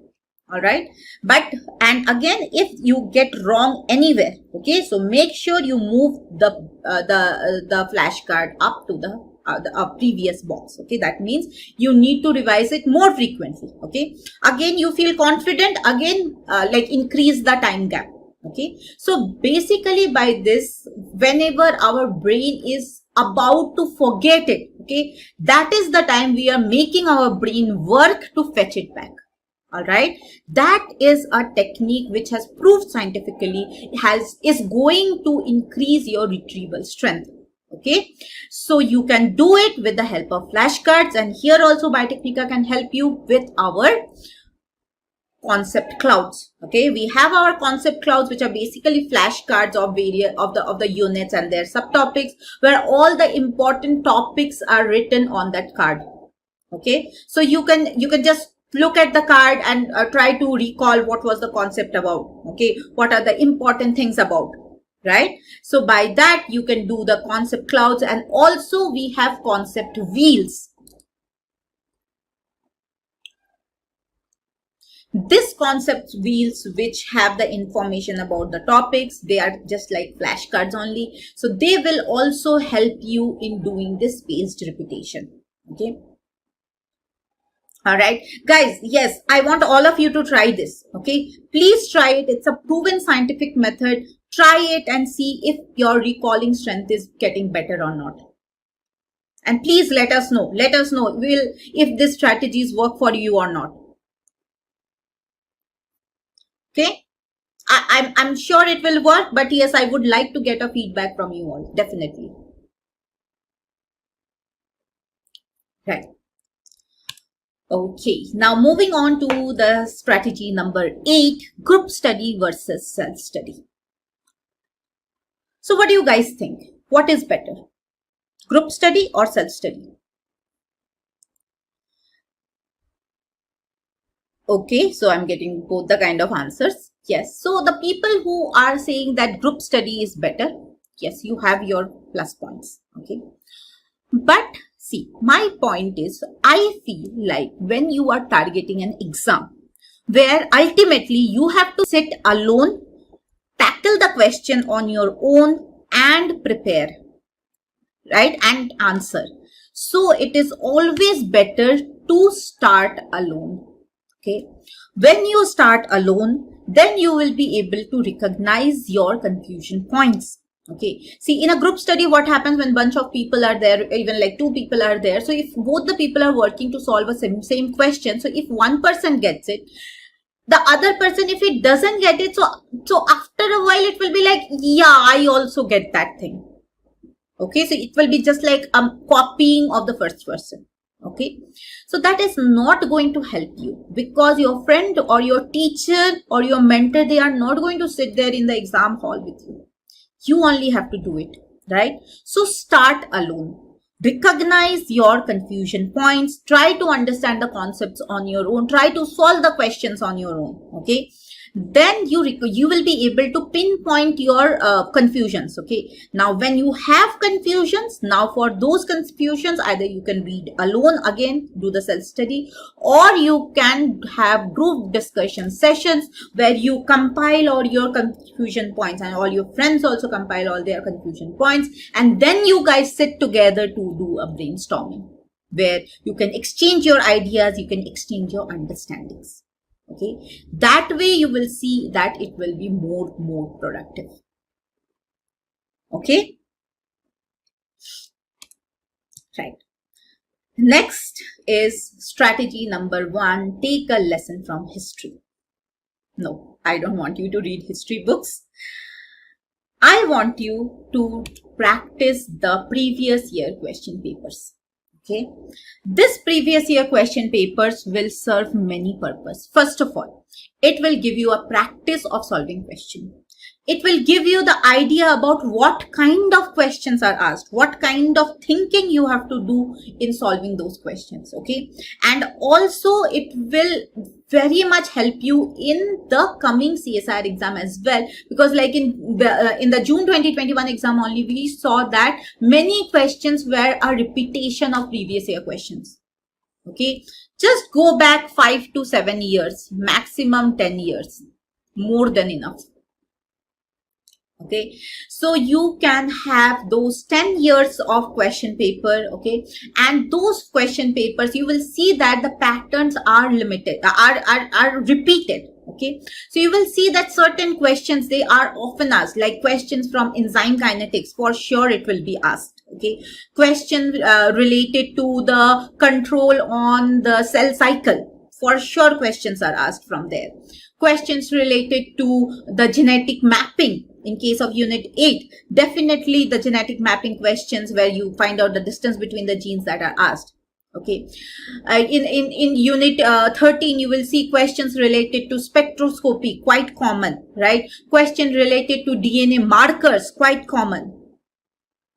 All right, but and again, if you get wrong anywhere, okay, so make sure you move the flashcard up to the previous box. Okay, that means you need to revise it more frequently. Okay, again you feel confident, again like increase the time gap. Okay, so basically by this, whenever our brain is about to forget it, okay, that is the time we are making our brain work to fetch it back. All right, that is a technique which has proved scientifically is going to increase your retrieval strength. Okay, so you can do it with the help of flashcards, and here also Biotecnika can help you with our concept clouds. Okay, we have our concept clouds, which are basically flashcards of various of the units and their subtopics, where all the important topics are written on that card. Okay, so you can just look at the card and try to recall what was the concept about. Okay, what are the important things about, right? So by that you can do the concept clouds, and also we have concept wheels. This concept wheels, which have the information about the topics, they are just like flashcards only, so they will also help you in doing this spaced repetition. Okay, all right guys, yes, I want all of you to try this. Okay, please try it. It's a proven scientific method. Try it and see if your recalling strength is getting better or not, and please let us know if these strategies work for you or not. Okay, I'm sure it will work, but yes, I would like to get a feedback from you all, definitely. Right. Okay, now moving on to the strategy number 8, group study versus self-study. So what do you guys think? What is better, group study or self-study? Okay, so I'm getting both the kind of answers. Yes, so the people who are saying that group study is better, yes, you have your plus points. Okay, but see, my point is, I feel like when you are targeting an exam where ultimately you have to sit alone, tackle the question on your own and prepare, right, and answer. So it is always better to start alone. Okay, when you start alone, then you will be able to recognize your confusion points. Okay, see, in a group study, what happens when bunch of people are there, even like 2 people are there. So if both the people are working to solve a same question, so if one person gets it, the other person, if it doesn't get it, so after a while it will be like, yeah, I also get that thing. Okay, so it will be just like copying of the first person. Okay, so that is not going to help you, because your friend or your teacher or your mentor, they are not going to sit there in the exam hall with you. You only have to do it, right? So start alone. Recognize your confusion points. Try to understand the concepts on your own. Try to solve the questions on your own. Okay. Then you will be able to pinpoint your confusions. Okay. Now, when you have confusions, now for those confusions, either you can read alone again, do the self-study, or you can have group discussion sessions where you compile all your confusion points and all your friends also compile all their confusion points. And then you guys sit together to do a brainstorming where you can exchange your ideas, you can exchange your understandings. Okay, that way you will see that it will be more productive. Okay, right. Next is strategy number 1. Take a lesson from history. No, I don't want you to read history books. I want you to practice the previous year question papers. Okay, this previous year question papers will serve many purposes. First of all, it will give you a practice of solving questions. It will give you the idea about what kind of questions are asked, what kind of thinking you have to do in solving those questions. Okay, and also it will very much help you in the coming CSIR exam as well, because like in the June 2021 exam only, we saw that many questions were a repetition of previous year questions. Okay, just go back 5 to 7 years, maximum 10 years, more than enough. Okay, so you can have those 10 years of question paper. Okay, and those question papers, you will see that the patterns are limited, are repeated. Okay, so you will see that certain questions, they are often asked, like questions from enzyme kinetics, for sure it will be asked. Okay, question related to the control on the cell cycle, for sure questions are asked from there. Questions related to the genetic mapping in case of unit 8, definitely the genetic mapping questions where you find out the distance between the genes that are asked. Okay, in unit 13, you will see questions related to spectroscopy, quite common, right? Question related to DNA markers, quite common.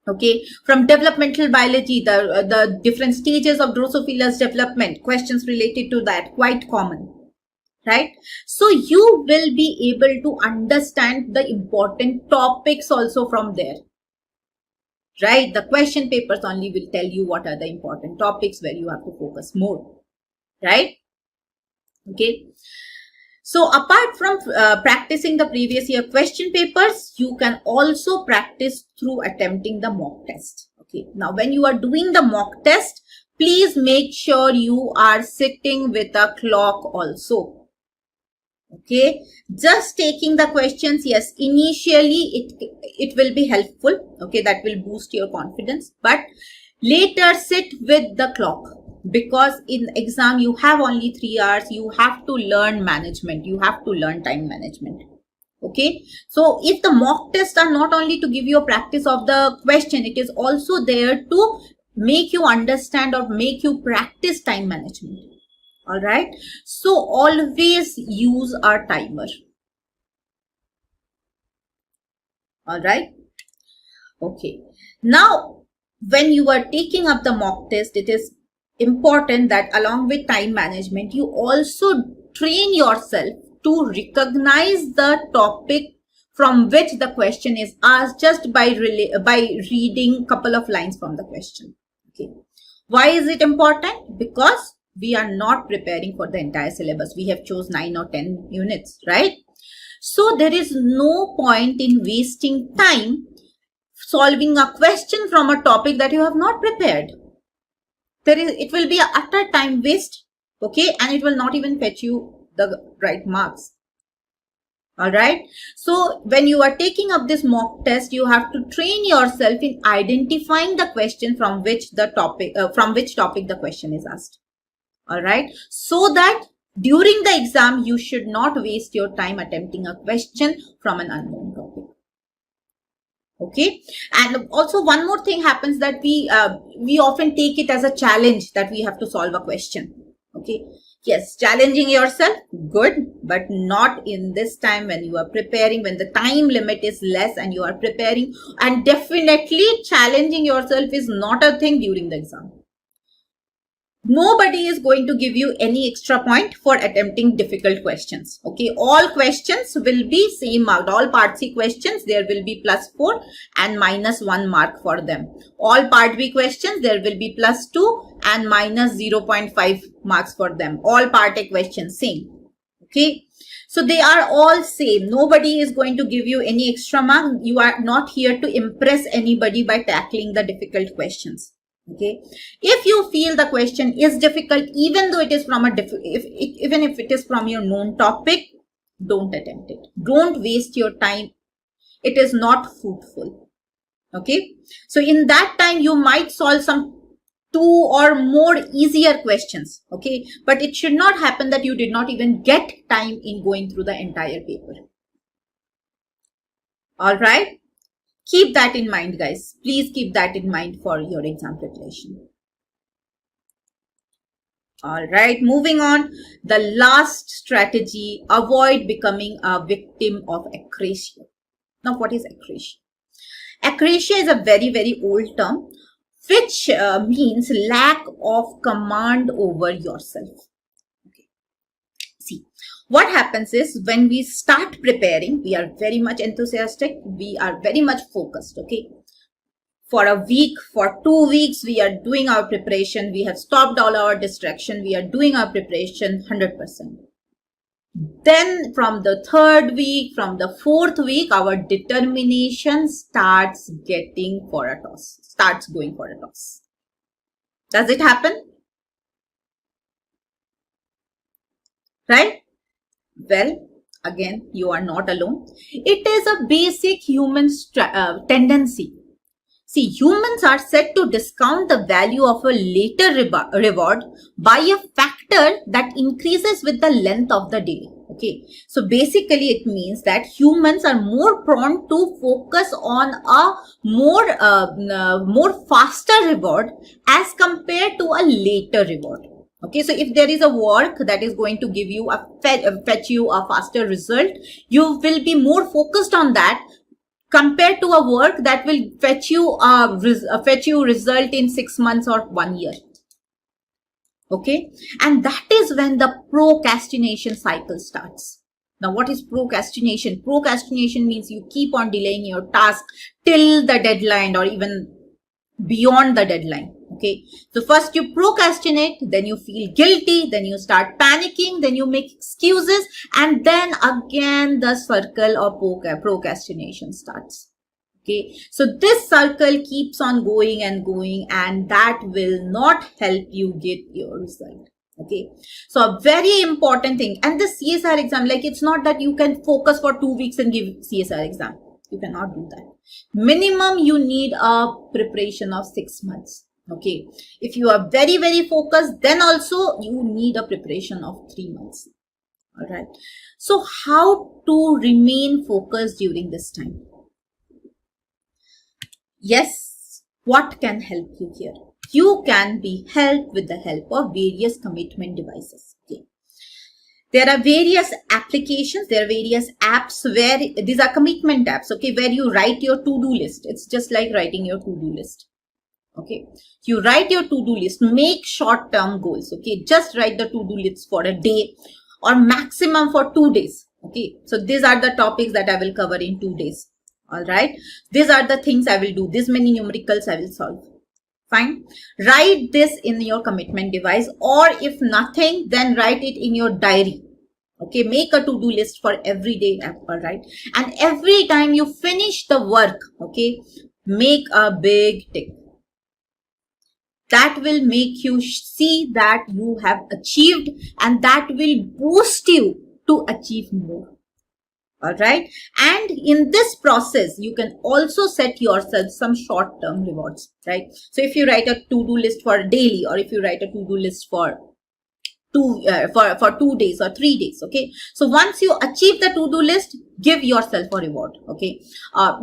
Okay, from developmental biology, the different stages of Drosophila's development, questions related to that, quite common. Right, so you will be able to understand the important topics also from there. Right, the question papers only will tell you what are the important topics where you have to focus more. Right. Okay, so apart from practicing the previous year question papers, you can also practice through attempting the mock test. Okay, now when you are doing the mock test, please make sure you are sitting with a clock also. Okay, just taking the questions, yes, initially it will be helpful. Okay, that will boost your confidence, but later sit with the clock, because in exam you have only 3 hours. You have to learn management, you have to learn time management. Okay, so if the mock tests are not only to give you a practice of the question, it is also there to make you understand or make you practice time management. All right, so always use our timer. All right, okay, now when you are taking up the mock test, it is important that along with time management, you also train yourself to recognize the topic from which the question is asked just by reading a couple of lines from the question. Okay, why is it important? Because we are not preparing for the entire syllabus. We have chose 9 or 10 units, right? So there is no point in wasting time solving a question from a topic that you have not prepared. It will be an utter time waste. Okay, and it will not even fetch you the right marks. All right. So when you are taking up this mock test, you have to train yourself in identifying the question from which the topic, the question is asked. All right. So that during the exam, you should not waste your time attempting a question from an unknown topic. Okay. And also one more thing happens that we often take it as a challenge that we have to solve a question. Okay. Yes, challenging yourself, good, but not in this time when you are preparing, when the time limit is less and you are preparing. And definitely challenging yourself is not a thing during the exam. Nobody is going to give you any extra point for attempting difficult questions. Okay, all questions will be same marked. All part C questions, there will be +4 and -1 mark for them. All part B questions, there will be +2 and -0.5 marks for them. All part A questions, same. Okay, so they are all same. Nobody is going to give you any extra mark. You are not here to impress anybody by tackling the difficult questions. Okay, if you feel the question is difficult, even though it is from even if it is from your known topic, don't attempt it. Don't waste your time. It is not fruitful. Okay, so in that time you might solve some 2 or more easier questions. Okay, but it should not happen that you did not even get time in going through the entire paper. All right. Keep that in mind, guys. Please keep that in mind for your exam preparation. All right, moving on. The last strategy, avoid becoming a victim of accretion. Now, what is accretion? Accretion is a very, very old term, which means lack of command over yourself. What happens is when we start preparing, we are very much enthusiastic. We are very much focused. Okay. For a week, for 2 weeks, we are doing our preparation. We have stopped all our distraction. We are doing our preparation 100%. Then from the 3rd week, from the 4th week, our determination starts going for a toss. Does it happen? Right? Well, again, you are not alone. It is a basic human tendency. See, humans are set to discount the value of a later reward by a factor that increases with the length of the day. Okay, so basically it means that humans are more prone to focus on a more faster reward as compared to a later reward. Okay, so if there is a work that is going to give you fetch you a faster result, you will be more focused on that compared to a work that will fetch you result in 6 months or 1 year. Okay, and that is when the procrastination cycle starts. Now, what is procrastination? Procrastination means you keep on delaying your task till the deadline or even beyond the deadline. Okay, so first you procrastinate, then you feel guilty, then you start panicking, then you make excuses, and then again the circle of procrastination starts. Okay, so this circle keeps on going and going, and that will not help you get your result. Okay, so a very important thing, and the CSIR exam, like it's not that you can focus for 2 weeks and give CSIR exam. You cannot do that. Minimum you need a preparation of 6 months. Okay, if you are very, very focused, then also you need a preparation of 3 months. All right. So how to remain focused during this time? Yes, what can help you here? You can be helped with the help of various commitment devices. Okay. There are various applications, there are various apps where these are commitment apps, okay, where you write your to-do list. It's just like writing your to-do list. Okay, you write your to-do list, make short-term goals. Okay, just write the to-do list for a day or maximum for 2 days. Okay, so these are the topics that I will cover in 2 days. All right, these are the things I will do. This many numericals I will solve. Fine. Write this in your commitment device, or if nothing, then write it in your diary. Okay, make a to-do list for every day. All right, and every time you finish the work, okay, make a big tick. That will make you see that you have achieved, and that will boost you to achieve more. All right. And in this process, you can also set yourself some short-term rewards, right? So if you write a to-do list for daily, or if you write a to-do list for 2 days or 3 days, okay, so once you achieve the to-do list, give yourself a reward. Okay,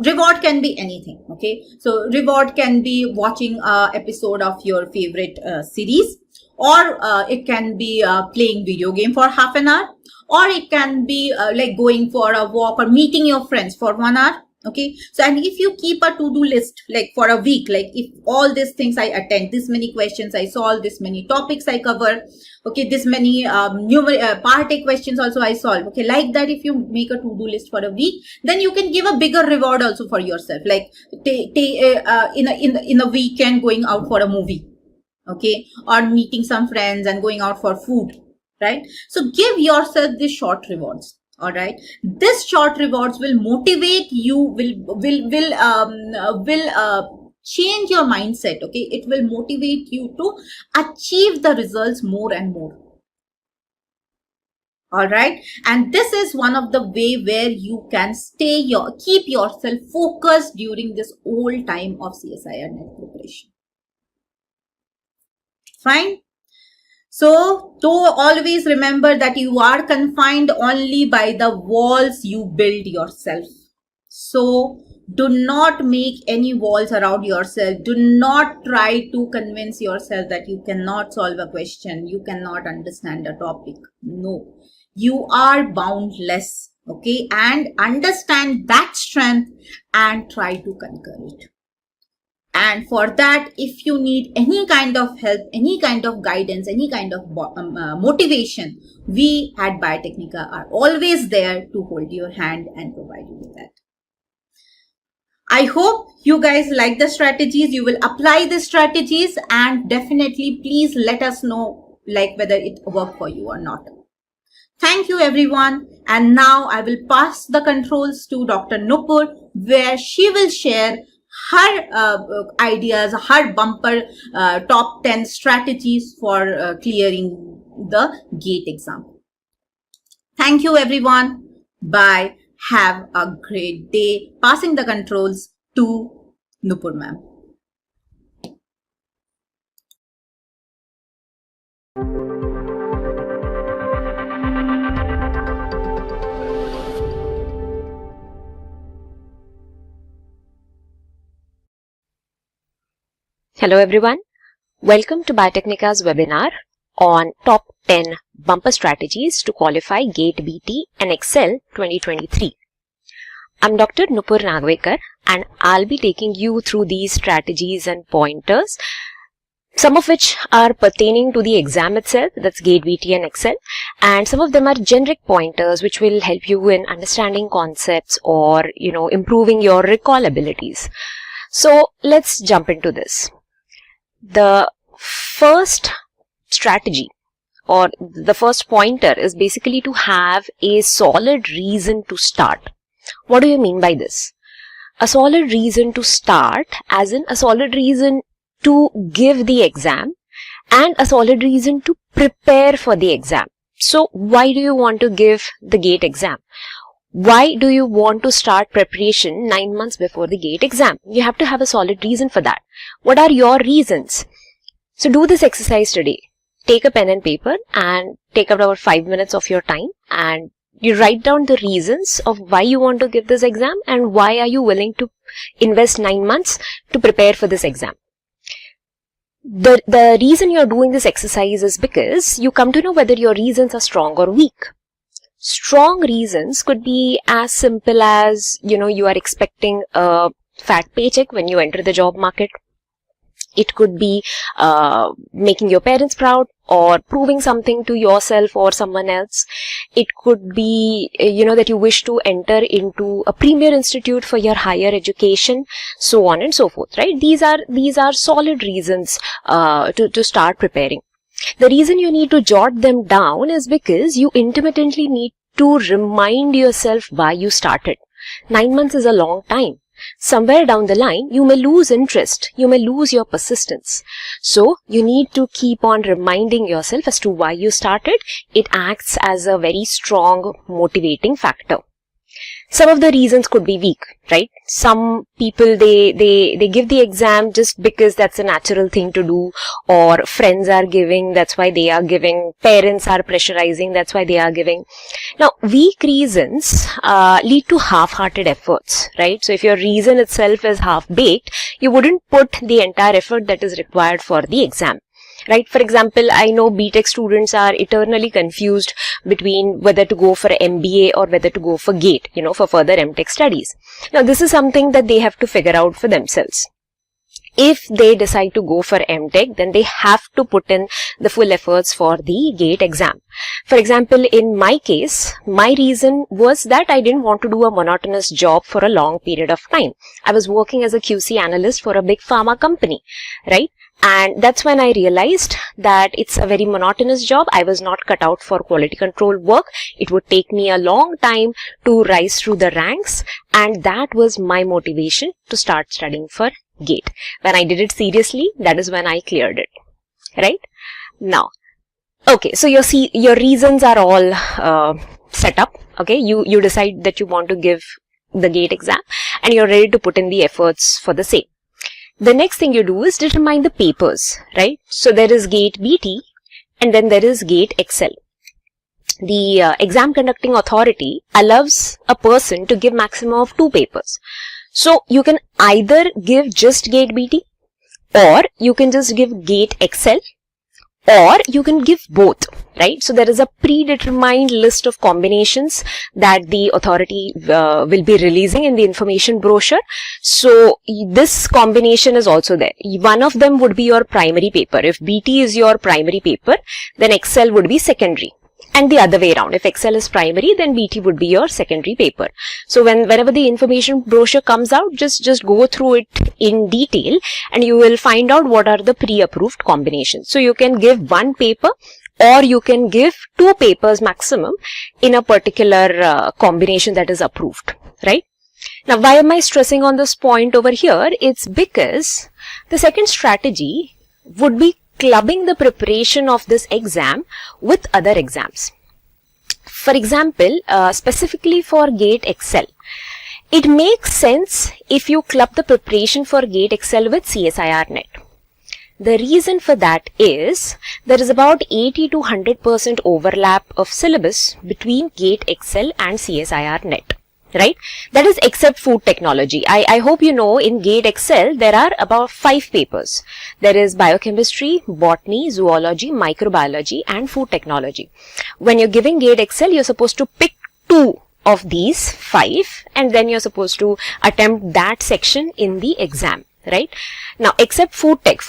reward can be anything. Okay, so reward can be watching a episode of your favorite series, or it can be playing video game for half an hour, or it can be like going for a walk or meeting your friends for 1 hour. Okay, so and if you keep a to-do list like for a week, like if all these things I attend, this many questions I solve, this many topics I cover, okay, this many part A questions also I solve, okay, like that, if you make a to-do list for a week, then you can give a bigger reward also for yourself, like in a weekend going out for a movie, okay, or meeting some friends and going out for food, right? So give yourself these short rewards. All right, this short rewards will motivate you, will change your mindset. Okay, it will motivate you to achieve the results more and more. All right, and this is one of the way where you can keep yourself focused during this whole time of CSIR NET preparation. Fine. So, always remember that you are confined only by the walls you build yourself. So, do not make any walls around yourself. Do not try to convince yourself that you cannot solve a question, you cannot understand a topic. No, you are boundless. Okay, and understand that strength and try to conquer it. And for that, if you need any kind of help, any kind of guidance, any kind of motivation, we at Biotecnika are always there to hold your hand and provide you with that. I hope you guys like the strategies. You will apply the strategies, and definitely please let us know like whether it worked for you or not. Thank you everyone. And now I will pass the controls to Dr. Nupur, where she will share her ideas, her bumper top 10 strategies for clearing the GATE exam. Thank you everyone. Bye. Have a great day. Passing the controls to Nupur ma'am. Hello everyone, welcome to Biotechnika's webinar on top 10 bumper strategies to qualify GATE BT and Excel 2023. I'm Dr. Nupur Nagvekar and I'll be taking you through these strategies and pointers, some of which are pertaining to the exam itself, that's GATE BT and Excel, and some of them are generic pointers which will help you in understanding concepts or, improving your recall abilities. So let's jump into this. The first strategy or the first pointer is basically to have a solid reason to start. What do you mean by this? A solid reason to start, as in a solid reason to give the exam and a solid reason to prepare for the exam. So why do you want to give the GATE exam? Why do you want to start preparation 9 months before the GATE exam? You have to have a solid reason for that. What are your reasons? So do this exercise today. Take a pen and paper and take about 5 minutes of your time and you write down the reasons of why you want to give this exam and why are you willing to invest 9 months to prepare for this exam. The reason you're doing this exercise is because you come to know whether your reasons are strong or weak. Strong reasons could be as simple as, you are expecting a fat paycheck when you enter the job market. It could be making your parents proud or proving something to yourself or someone else. It could be, that you wish to enter into a premier institute for your higher education, so on and so forth, right? These are solid reasons to start preparing. The reason you need to jot them down is because you intermittently need to remind yourself why you started. 9 months is a long time. Somewhere down the line, you may lose interest, you may lose your persistence. So, you need to keep on reminding yourself as to why you started. It acts as a very strong motivating factor. Some of the reasons could be weak, right? Some people, they give the exam just because that's a natural thing to do, or friends are giving, that's why they are giving, parents are pressurizing, that's why they are giving. Now, weak reasons lead to half-hearted efforts, right? So if your reason itself is half-baked, you wouldn't put the entire effort that is required for the exam. Right? For example, I know BTech students are eternally confused between whether to go for MBA or whether to go for GATE, for further MTech studies. Now, this is something that they have to figure out for themselves. If they decide to go for MTech, then they have to put in the full efforts for the GATE exam. For example, in my case, my reason was that I didn't want to do a monotonous job for a long period of time. I was working as a QC analyst for a big pharma company, right? And that's when I realized that it's a very monotonous job. I was not cut out for quality control work. It would take me a long time to rise through the ranks. And that was my motivation to start studying for GATE. When I did it seriously, that is when I cleared it. Right? Now, okay, so your reasons are all set up. Okay, you decide that you want to give the GATE exam and you're ready to put in the efforts for the same. The next thing you do is determine the papers, right? So there is GATE BT and then there is GATE Excel. The exam conducting authority allows a person to give maximum of 2 papers. So you can either give just GATE BT or you can just give GATE Excel or you can give both, right? So there is a predetermined list of combinations that the authority will be releasing in the information brochure. So this combination is also there. One of them would be your primary paper. If BT is your primary paper, then Excel would be secondary. And the other way around. If Excel is primary, then BT would be your secondary paper. So whenever the information brochure comes out, just go through it in detail and you will find out what are the pre-approved combinations. So you can give 1 paper or you can give 2 papers maximum in a particular combination that is approved, right? Now, why am I stressing on this point over here? It's because the second strategy would be clubbing the preparation of this exam with other exams. For example, specifically for GATE Excel, it makes sense if you club the preparation for GATE Excel with CSIR NET. The reason for that is there is about 80 to 100% overlap of syllabus between GATE Excel and CSIR NET. Right? That is except food technology. I hope you know in GATE Excel there are about 5 papers. There is biochemistry, botany, zoology, microbiology and food technology. When you're giving GATE Excel, you're supposed to pick 2 of these 5 and then you're supposed to attempt that section in the exam. Right? Now, except food tech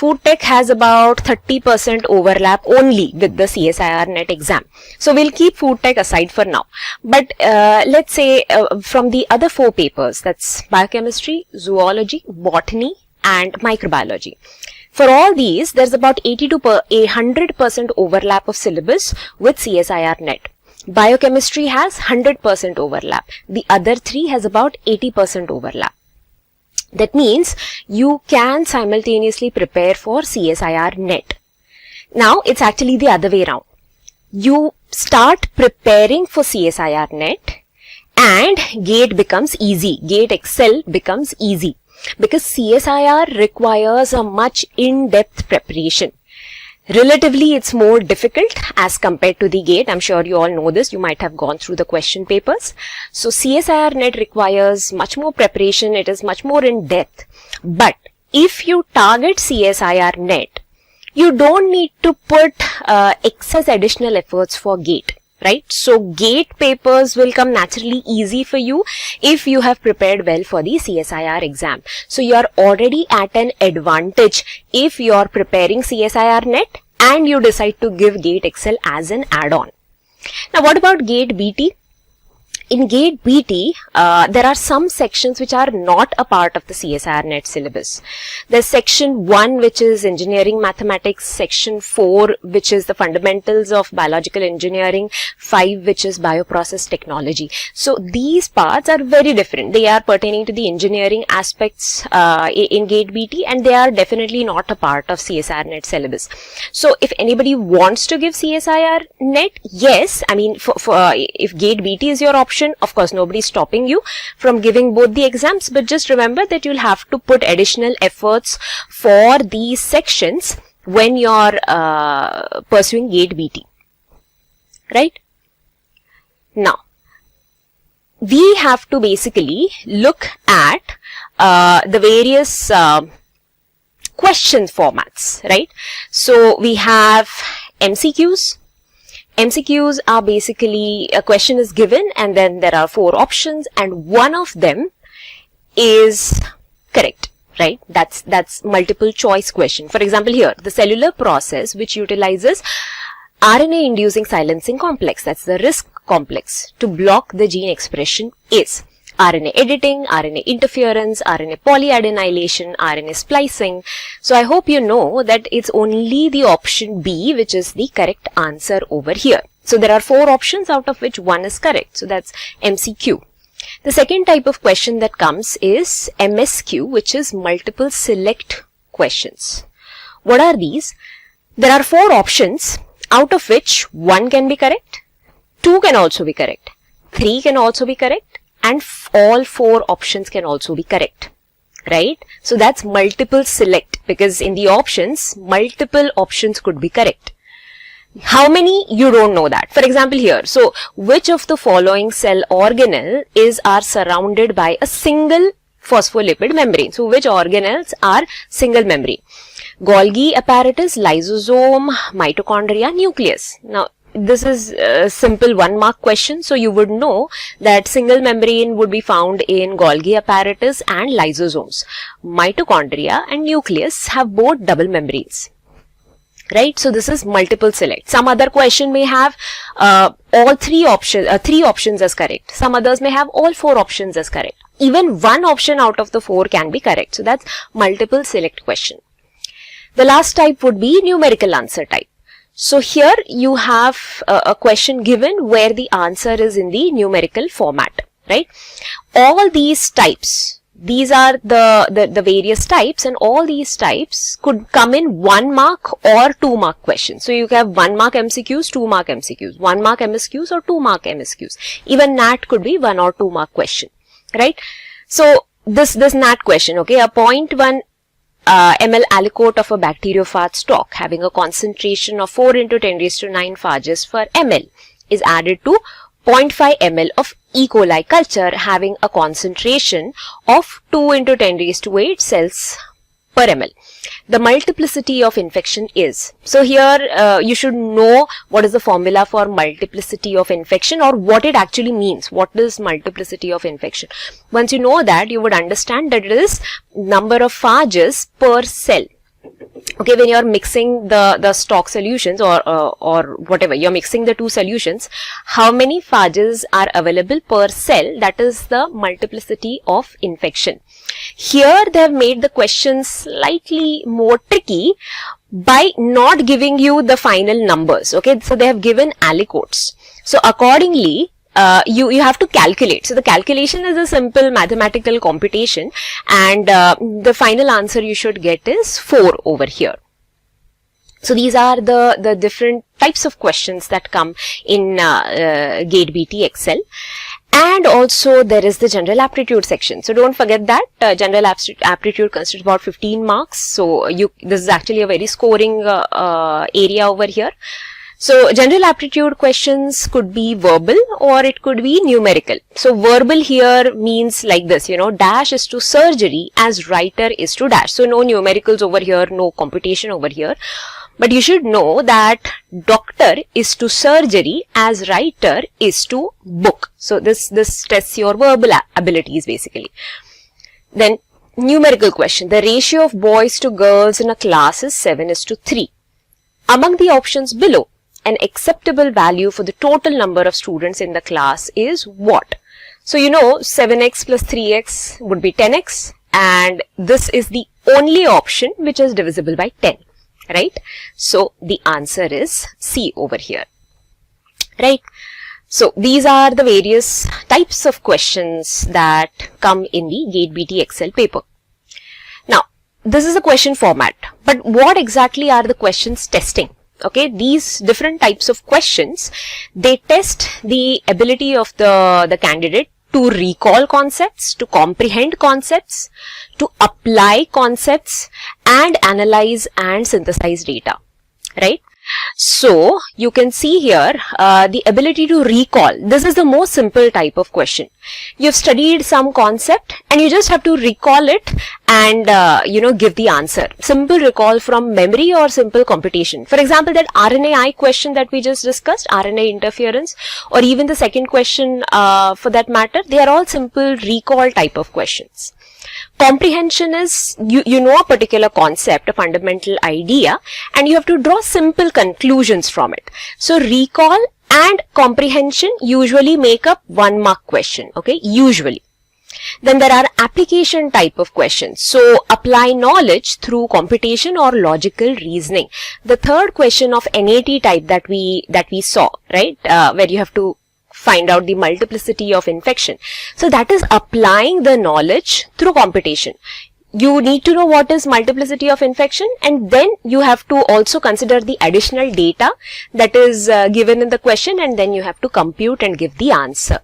has about 30% overlap only with the CSIR NET exam. So we'll keep food tech aside for now. But let's say from the other 4 papers, that's biochemistry, zoology, botany and microbiology. For all these, there's about 80 to 100% overlap of syllabus with CSIR NET. Biochemistry has 100% overlap. The other 3 has about 80% overlap. That means you can simultaneously prepare for CSIR NET. Now, it's actually the other way around. You start preparing for CSIR NET and GATE becomes easy. GATE Excel becomes easy because CSIR requires a much in-depth preparation. Relatively, it's more difficult as compared to the GATE. I'm sure you all know this. You might have gone through the question papers. So CSIR NET requires much more preparation. It is much more in depth. But if you target CSIR NET, you don't need to put excess additional efforts for GATE. Right? So GATE papers will come naturally easy for you if you have prepared well for the CSIR exam. So you are already at an advantage if you are preparing CSIR NET and you decide to give GATE Excel as an add-on. Now what about GATE BT? In GATE BT, there are some sections which are not a part of the CSIR NET syllabus. There's section 1 which is engineering mathematics, section 4 which is the fundamentals of biological engineering, 5 which is bioprocess technology. So these parts are very different. They are pertaining to the engineering aspects in GATE BT and they are definitely not a part of CSIR NET syllabus. So if anybody wants to give CSIR NET, yes, I mean if GATE BT is your option, option. Of course, nobody's stopping you from giving both the exams, but just remember that you'll have to put additional efforts for these sections when you're pursuing GATE BT. Right? Now, we have to basically look at the various question formats, right? So we have MCQs. MCQs are basically a question is given and then there are 4 options and one of them is correct, right? That's multiple choice question. For example, here the cellular process which utilizes RNA inducing silencing complex, that's the RISC complex, to block the gene expression is RNA editing, RNA interference, RNA polyadenylation, RNA splicing. So I hope you know that it's only the option B which is the correct answer over here. So there are 4 options out of which one is correct. So that's MCQ. The second type of question that comes is MSQ, which is multiple select questions. What are these? There are 4 options out of which 1 can be correct, 2 can also be correct, 3 can also be correct, and all 4 options can also be correct, right? So that's multiple select, because in the options, multiple options could be correct. How many? You don't know that. For example, here, so which of the following cell organelle are surrounded by a single phospholipid membrane? So which organelles are single membrane? Golgi apparatus, lysosome, mitochondria, nucleus. Now, this is a simple 1-mark question. So you would know that single membrane would be found in Golgi apparatus and lysosomes. Mitochondria and nucleus have both double membranes. Right? So this is multiple select. Some other question may have all 3 options as correct. Some others may have all 4 options as correct. Even 1 option out of the 4 can be correct. So that's multiple select question. The last type would be numerical answer type. So here you have a question given where the answer is in the numerical format, right? All these types, these are the various types, and all these types could come in 1-mark or 2-mark questions. So you have 1-mark MCQs, 2-mark MCQs, 1-mark MSQs or 2-mark MSQs. Even NAT could be 1 or 2-mark question, right? So this NAT question, okay, a 0.1 ml aliquot of a bacteriophage stock having a concentration of 4 into 10 raised to 9 phages per ml is added to 0.5 ml of E. coli culture having a concentration of 2 into 10 raised to 8 cells per ml. The multiplicity of infection is. So here you should know what is the formula for multiplicity of infection or what it actually means. What is multiplicity of infection? Once you know that, you would understand that it is number of phages per cell. Okay, when you're mixing the stock solutions or whatever, you're mixing the 2 solutions, how many phages are available per cell? That is the multiplicity of infection. Here they have made the question slightly more tricky by not giving you the final numbers. Okay, so they have given aliquots. So accordingly, you have to calculate. So the calculation is a simple mathematical computation, and the final answer you should get is 4 over here. So these are the different types of questions that come in GATE BT Excel. And also there is the general aptitude section. So don't forget that general aptitude constitutes about 15 marks. So this is actually a very scoring area over here. So general aptitude questions could be verbal or it could be numerical. So verbal here means like this, dash is to surgery as writer is to dash. So no numericals over here, no computation over here. But you should know that doctor is to surgery as writer is to book. So this tests your verbal abilities basically. Then numerical question. The ratio of boys to girls in a class is 7:3. Among the options below, an acceptable value for the total number of students in the class is what? So 7x plus 3x would be 10x, and this is the only option which is divisible by 10. Right? So the answer is C over here. Right? So these are the various types of questions that come in the GATE BT Excel paper. Now, this is a question format, but what exactly are the questions testing? Okay, these different types of questions, they test the ability of the candidate to recall concepts, to comprehend concepts, to apply concepts, and analyze and synthesize data, right? So you can see here the ability to recall. This is the most simple type of question. You've studied some concept and you just have to recall it and give the answer. Simple recall from memory or simple computation. For example, that RNAi question that we just discussed, RNA interference, or even the second question for that matter, they are all simple recall type of questions. Comprehension is you know a particular concept, a fundamental idea, and you have to draw simple conclusions from it. So recall and comprehension usually make up 1 mark question, okay, usually. Then there are application type of questions. So apply knowledge through computation or logical reasoning. The third question of NAT type that we saw, right, where you have to find out the multiplicity of infection. So that is applying the knowledge through computation. You need to know what is multiplicity of infection, and then you have to also consider the additional data that is given in the question, and then you have to compute and give the answer.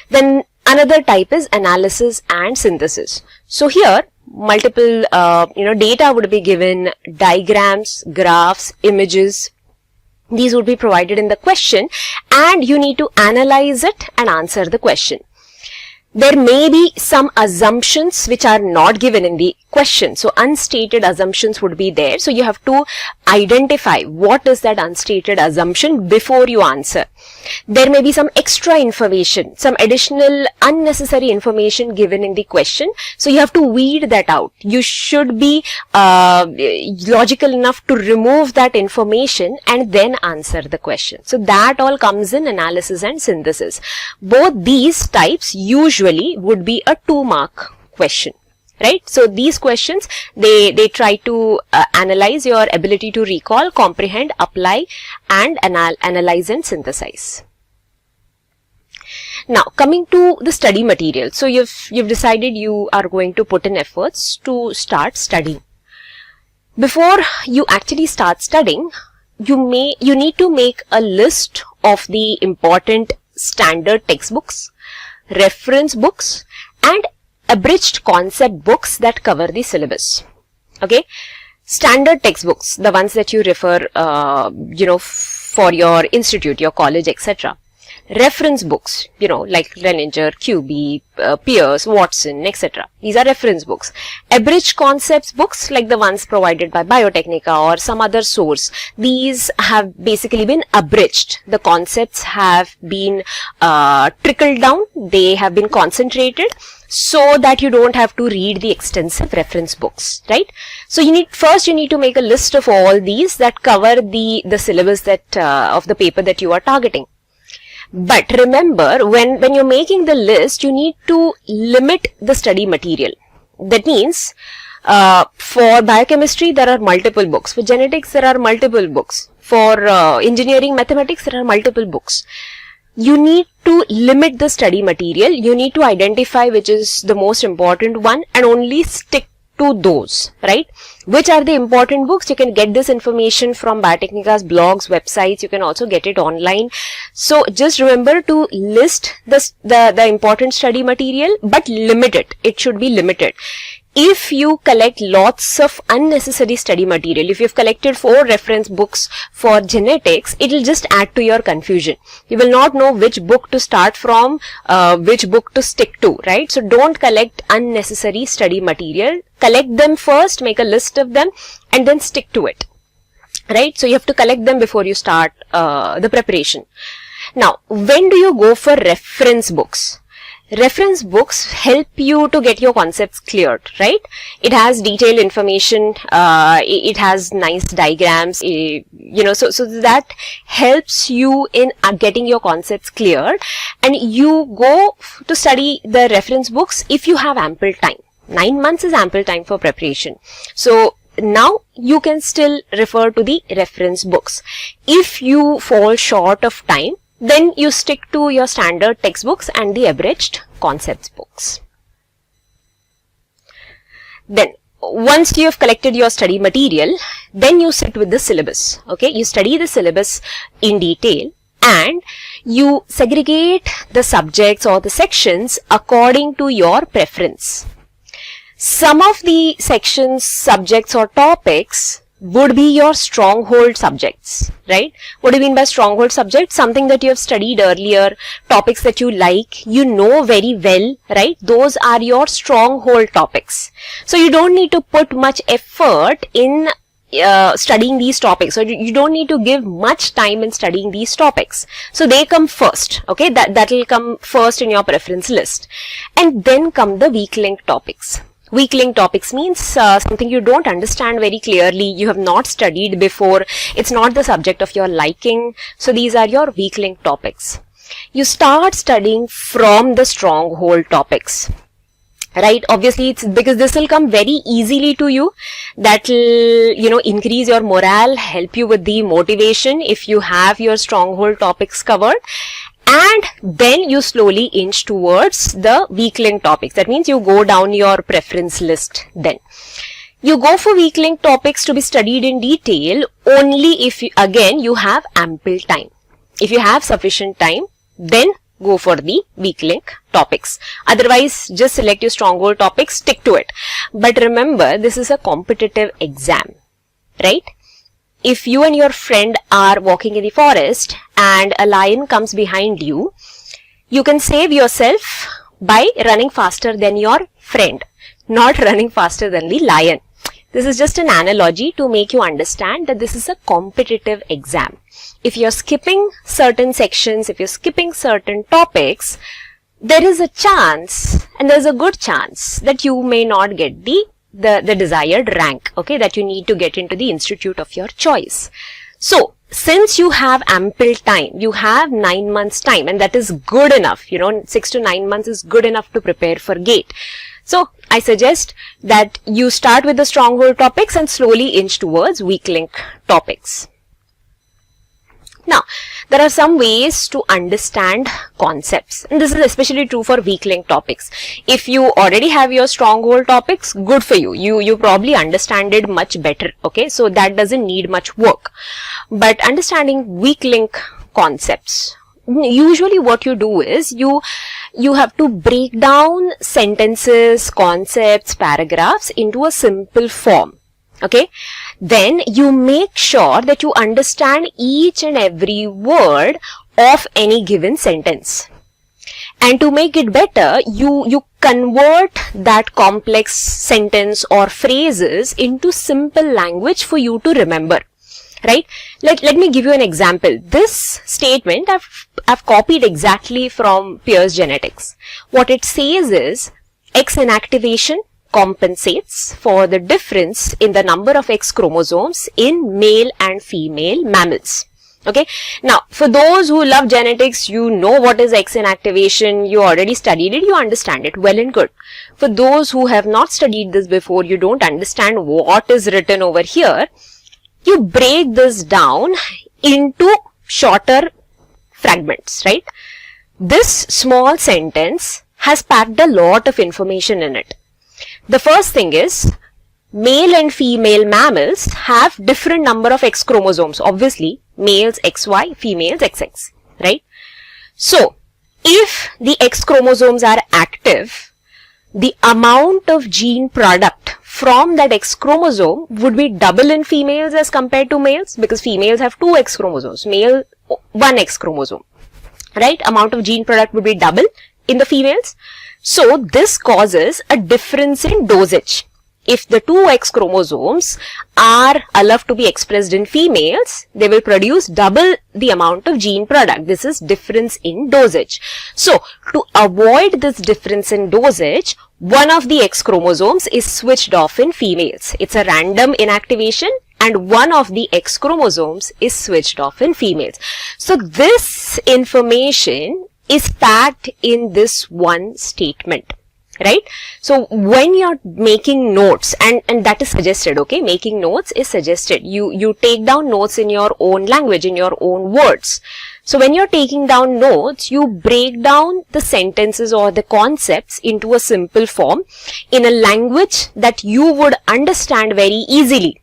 Then another type is analysis and synthesis. So here multiple data would be given, diagrams, graphs, images. These would be provided in the question, and you need to analyze it and answer the question. There may be some assumptions which are not given in the question. So unstated assumptions would be there. So you have to identify what is that unstated assumption before you answer. There may be some extra information, some additional unnecessary information given in the question. So you have to weed that out. You should be logical enough to remove that information and then answer the question. So that all comes in analysis and synthesis. Both these types usually would be a 2 mark question. Right? So these questions, they try to analyze your ability to recall, comprehend, apply, and analyze and synthesize. Now, coming to the study material. So you've decided you are going to put in efforts to start studying. Before you actually start studying, you need to make a list of the important standard textbooks, reference books, and abridged concept books that cover the syllabus. Okay, standard textbooks, the ones that you refer, for your institute, your college, etc. Reference books, like Renninger, QB, Pierce, Watson, etc. These are reference books. Abridged concepts books, like the ones provided by Biotecnika or some other source. These have basically been abridged. The concepts have been trickled down. They have been concentrated, so that you don't have to read the extensive reference books, right? So you need to make a list of all these that cover the syllabus that of the paper that you are targeting. But remember, when you're making the list, you need to limit the study material. That means, for biochemistry, there are multiple books. For genetics, there are multiple books. For engineering, mathematics, there are multiple books. You need to limit the study material. You need to identify which is the most important one and only stick to those, right? Which are the important books? You can get this information from Biotechnika's blogs, websites. You can also get it online. So just remember to list the important study material, but limit it. It should be limited. If you collect lots of unnecessary study material, if you've collected 4 reference books for genetics, it will just add to your confusion. You will not know which book to start from, which book to stick to, right? So don't collect unnecessary study material. Collect them first, make a list of them, and then stick to it, right? So you have to collect them before you start the preparation. Now, when do you go for reference books? Reference books help you to get your concepts cleared, right? It has detailed information, it has nice diagrams, so that helps you in getting your concepts cleared, and you go to study the reference books if you have ample time. 9 months is ample time for preparation. So now you can still refer to the reference books. If you fall short of time, then you stick to your standard textbooks and the abridged concepts books. Then, once you have collected your study material, then you sit with the syllabus. Okay, you study the syllabus in detail and you segregate the subjects or the sections according to your preference. Some of the sections, subjects or topics would be your stronghold subjects, right? What do you mean by stronghold subjects? Something that you have studied earlier, topics that you like, you know very well, right? Those are your stronghold topics. So you don't need to put much effort in studying these topics. So you don't need to give much time in studying these topics. So they come first, okay? That will come first in your preference list. And then come the weak link topics. Weak link topics means something you don't understand very clearly, you have not studied before, it's not the subject of your liking. So these are your weak link topics. You start studying from the stronghold topics, right? Obviously, it's because this will come very easily to you. That will, increase your morale, help you with the motivation if you have your stronghold topics covered. And then you slowly inch towards the weak link topics. That means you go down your preference list then. You go for weak link topics to be studied in detail only if, you have ample time. If you have sufficient time, then go for the weak link topics. Otherwise, just select your stronghold topics, stick to it. But remember, this is a competitive exam, right? If you and your friend are walking in the forest and a lion comes behind you, you can save yourself by running faster than your friend, not running faster than the lion. This is just an analogy to make you understand that this is a competitive exam. If you're skipping certain sections, if you're skipping certain topics, there is a chance, and there's a good chance that you may not get the desired rank, okay, that you need to get into the institute of your choice. So, since you have ample time, you have 9 months time, and that is good enough, 6 to 9 months is good enough to prepare for GATE. So, I suggest that you start with the stronghold topics and slowly inch towards weak link topics. Now, there are some ways to understand concepts, and this is especially true for weak link topics. If you already have your stronghold topics, good for you. You probably understand it much better, okay? So that doesn't need much work. But understanding weak link concepts, usually what you do is you have to break down sentences, concepts, paragraphs into a simple form. Okay, then you make sure that you understand each and every word of any given sentence. And to make it better, you convert that complex sentence or phrases into simple language for you to remember. Right? Let me give you an example. This statement I've copied exactly from Pear's genetics. What it says is X inactivation compensates for the difference in the number of X chromosomes in male and female mammals. Okay. Now, for those who love genetics, you know what is X inactivation, you already studied it, you understand it, well and good. For those who have not studied this before, you don't understand what is written over here, you break this down into shorter fragments, right? This small sentence has packed a lot of information in it. The first thing is, male and female mammals have different number of X chromosomes. Obviously, males XY, females XX, right? So, if the X chromosomes are active, the amount of gene product from that X chromosome would be double in females as compared to males, because females have 2 X chromosomes, male 1 X chromosome, right? Amount of gene product would be double in the females. So, this causes a difference in dosage. If the 2 X chromosomes are allowed to be expressed in females, they will produce double the amount of gene product. This is difference in dosage. So, to avoid this difference in dosage, one of the X chromosomes is switched off in females. It's a random inactivation, and one of the X chromosomes is switched off in females. So, this information is packed in this one statement, right? So when you're making notes, and that is suggested, okay, making notes is suggested. You take down notes in your own language, in your own words. So when you're taking down notes, you break down the sentences or the concepts into a simple form in a language that you would understand very easily,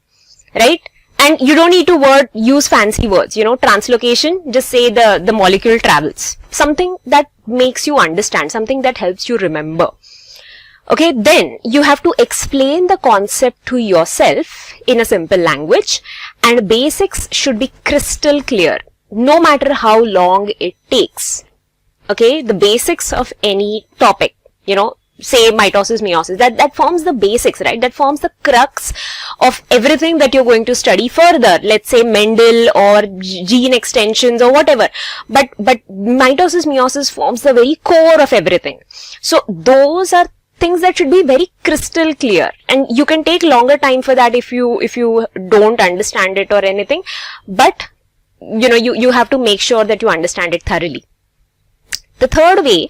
right? And you don't need to use fancy words, translocation, just say the molecule travels. Something that makes you understand, something that helps you remember. Okay, then you have to explain the concept to yourself in a simple language, and basics should be crystal clear, no matter how long it takes. Okay, the basics of any topic, say mitosis, meiosis, that forms the basics, right? That forms the crux of everything that you're going to study further. Let's say Mendel or gene extensions or whatever. But mitosis, meiosis forms the very core of everything. So those are things that should be very crystal clear, and you can take longer time for that if you don't understand it or anything, but you have to make sure that you understand it thoroughly. The third way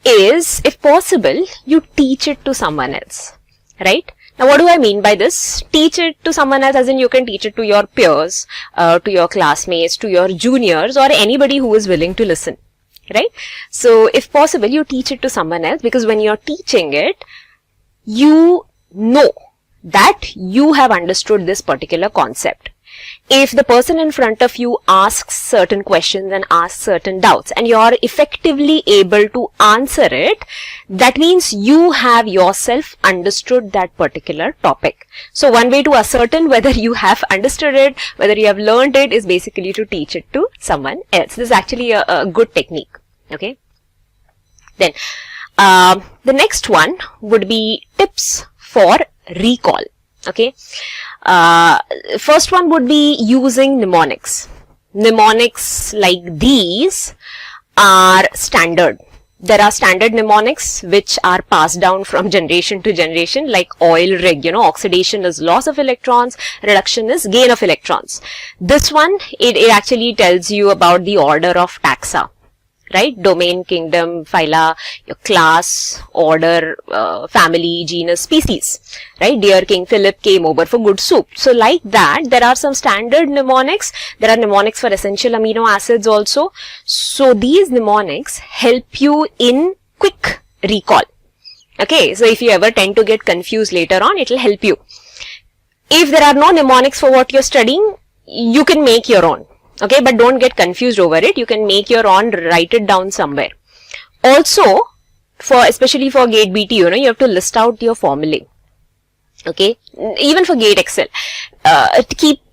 is, if possible, you teach it to someone else, right? Now, what do I mean by this? Teach it to someone else, as in you can teach it to your peers, to your classmates, to your juniors, or anybody who is willing to listen, right? So, if possible, you teach it to someone else, because when you're teaching it, you know that you have understood this particular concept. If the person in front of you asks certain questions and asks certain doubts, and you're effectively able to answer it, that means you have yourself understood that particular topic. So one way to ascertain whether you have understood it, whether you have learned it, is basically to teach it to someone else. This is actually a good technique. Okay. Then the next one would be tips for recall. Okay. First one would be using mnemonics. Mnemonics like these are standard. There are standard mnemonics which are passed down from generation to generation, like oil rig. Oxidation is loss of electrons, reduction is gain of electrons. This one, it actually tells you about the order of taxa, right? Domain, kingdom, phyla, your class, order, family, genus, species, right? Dear King Philip came over for good soup. So like that, there are some standard mnemonics. There are mnemonics for essential amino acids also. So these mnemonics help you in quick recall. Okay, so if you ever tend to get confused later on, it will help you. If there are no mnemonics for what you're studying, you can make your own. Okay, but don't get confused over it. You can make your own, write it down somewhere. Also, especially for GATE BT, you have to list out your formulae. Okay, even for GATE Excel,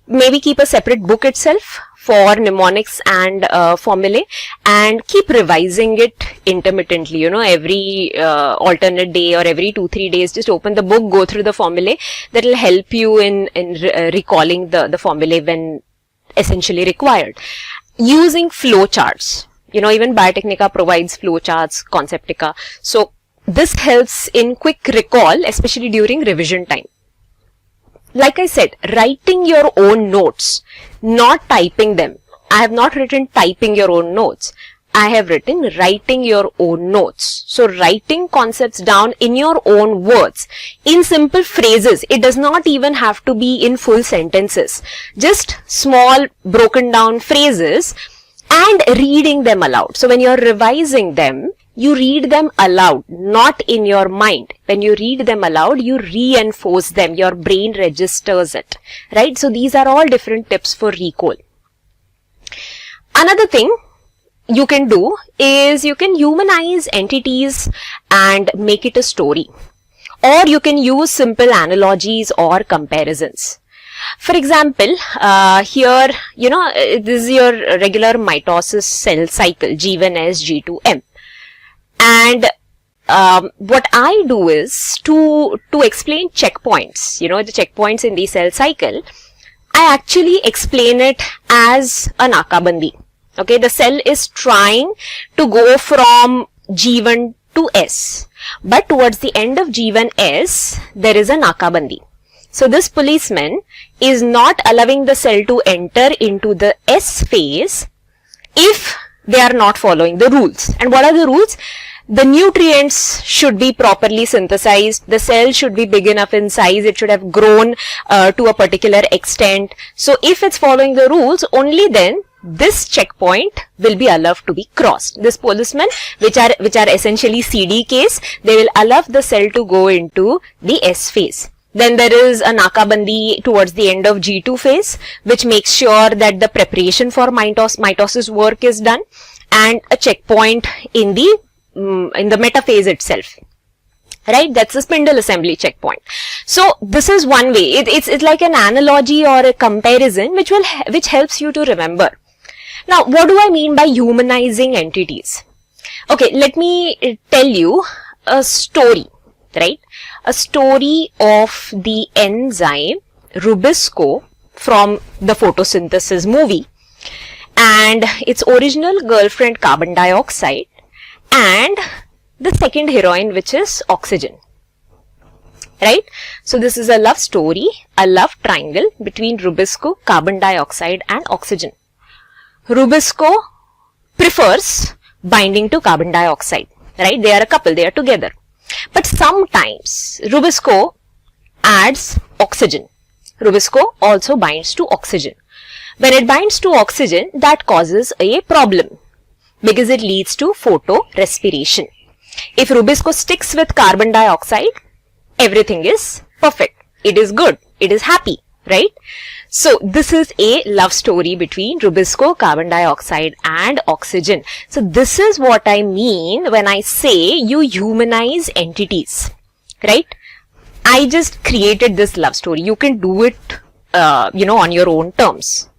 maybe keep a separate book itself for mnemonics and formulae, and keep revising it intermittently. Every alternate day or every 2-3 days, just open the book, go through the formulae. That will help you in recalling the formulae when essentially required. Using flow charts, even Biotecnika provides flow charts, Conceptica. So this helps in quick recall, especially during revision time. Like I said, writing your own notes, not typing them. I have not written typing your own notes. I have written writing your own notes. So writing concepts down in your own words, in simple phrases. It does not even have to be in full sentences. Just small broken down phrases, and reading them aloud. So when you're revising them, you read them aloud, not in your mind. When you read them aloud, you reinforce them. Your brain registers it, right? So these are all different tips for recall. Another thing you can do is you can humanize entities and make it a story, or you can use simple analogies or comparisons. For example, here, this is your regular mitosis cell cycle, G1S, G2M. And what I do is to explain checkpoints, the checkpoints in the cell cycle, I actually explain it as a nakabandi. Okay, the cell is trying to go from G1 to S, but towards the end of G1S, there is a nakabandi. So this policeman is not allowing the cell to enter into the S phase if they are not following the rules. And what are the rules? The nutrients should be properly synthesized. The cell should be big enough in size. It should have grown to a particular extent. So if it's following the rules, only then this checkpoint will be allowed to be crossed. This policemen, which are essentially CD case, they will allow the cell to go into the S phase. Then there is a nakabandi towards the end of G2 phase, which makes sure that the preparation for mitosis work is done, and a checkpoint in the metaphase itself. Right, that's a spindle assembly checkpoint. So this is one way. It's like an analogy or a comparison which helps you to remember. Now, what do I mean by humanizing entities? Okay, let me tell you a story, right? A story of the enzyme Rubisco from the photosynthesis movie, and its original girlfriend carbon dioxide, and the second heroine, which is oxygen. Right? So this is a love story, a love triangle between Rubisco, carbon dioxide and oxygen. Rubisco prefers binding to carbon dioxide. Right? They are a couple, they are together. But sometimes Rubisco adds oxygen. Rubisco also binds to oxygen. When it binds to oxygen, that causes a problem because it leads to photorespiration. If Rubisco sticks with carbon dioxide, everything is perfect. It is good. It is happy, right? So this is a love story between Rubisco, carbon dioxide and oxygen. So this is what I mean when I say you humanize entities, right? I just created this love story. You can do it, on your own terms.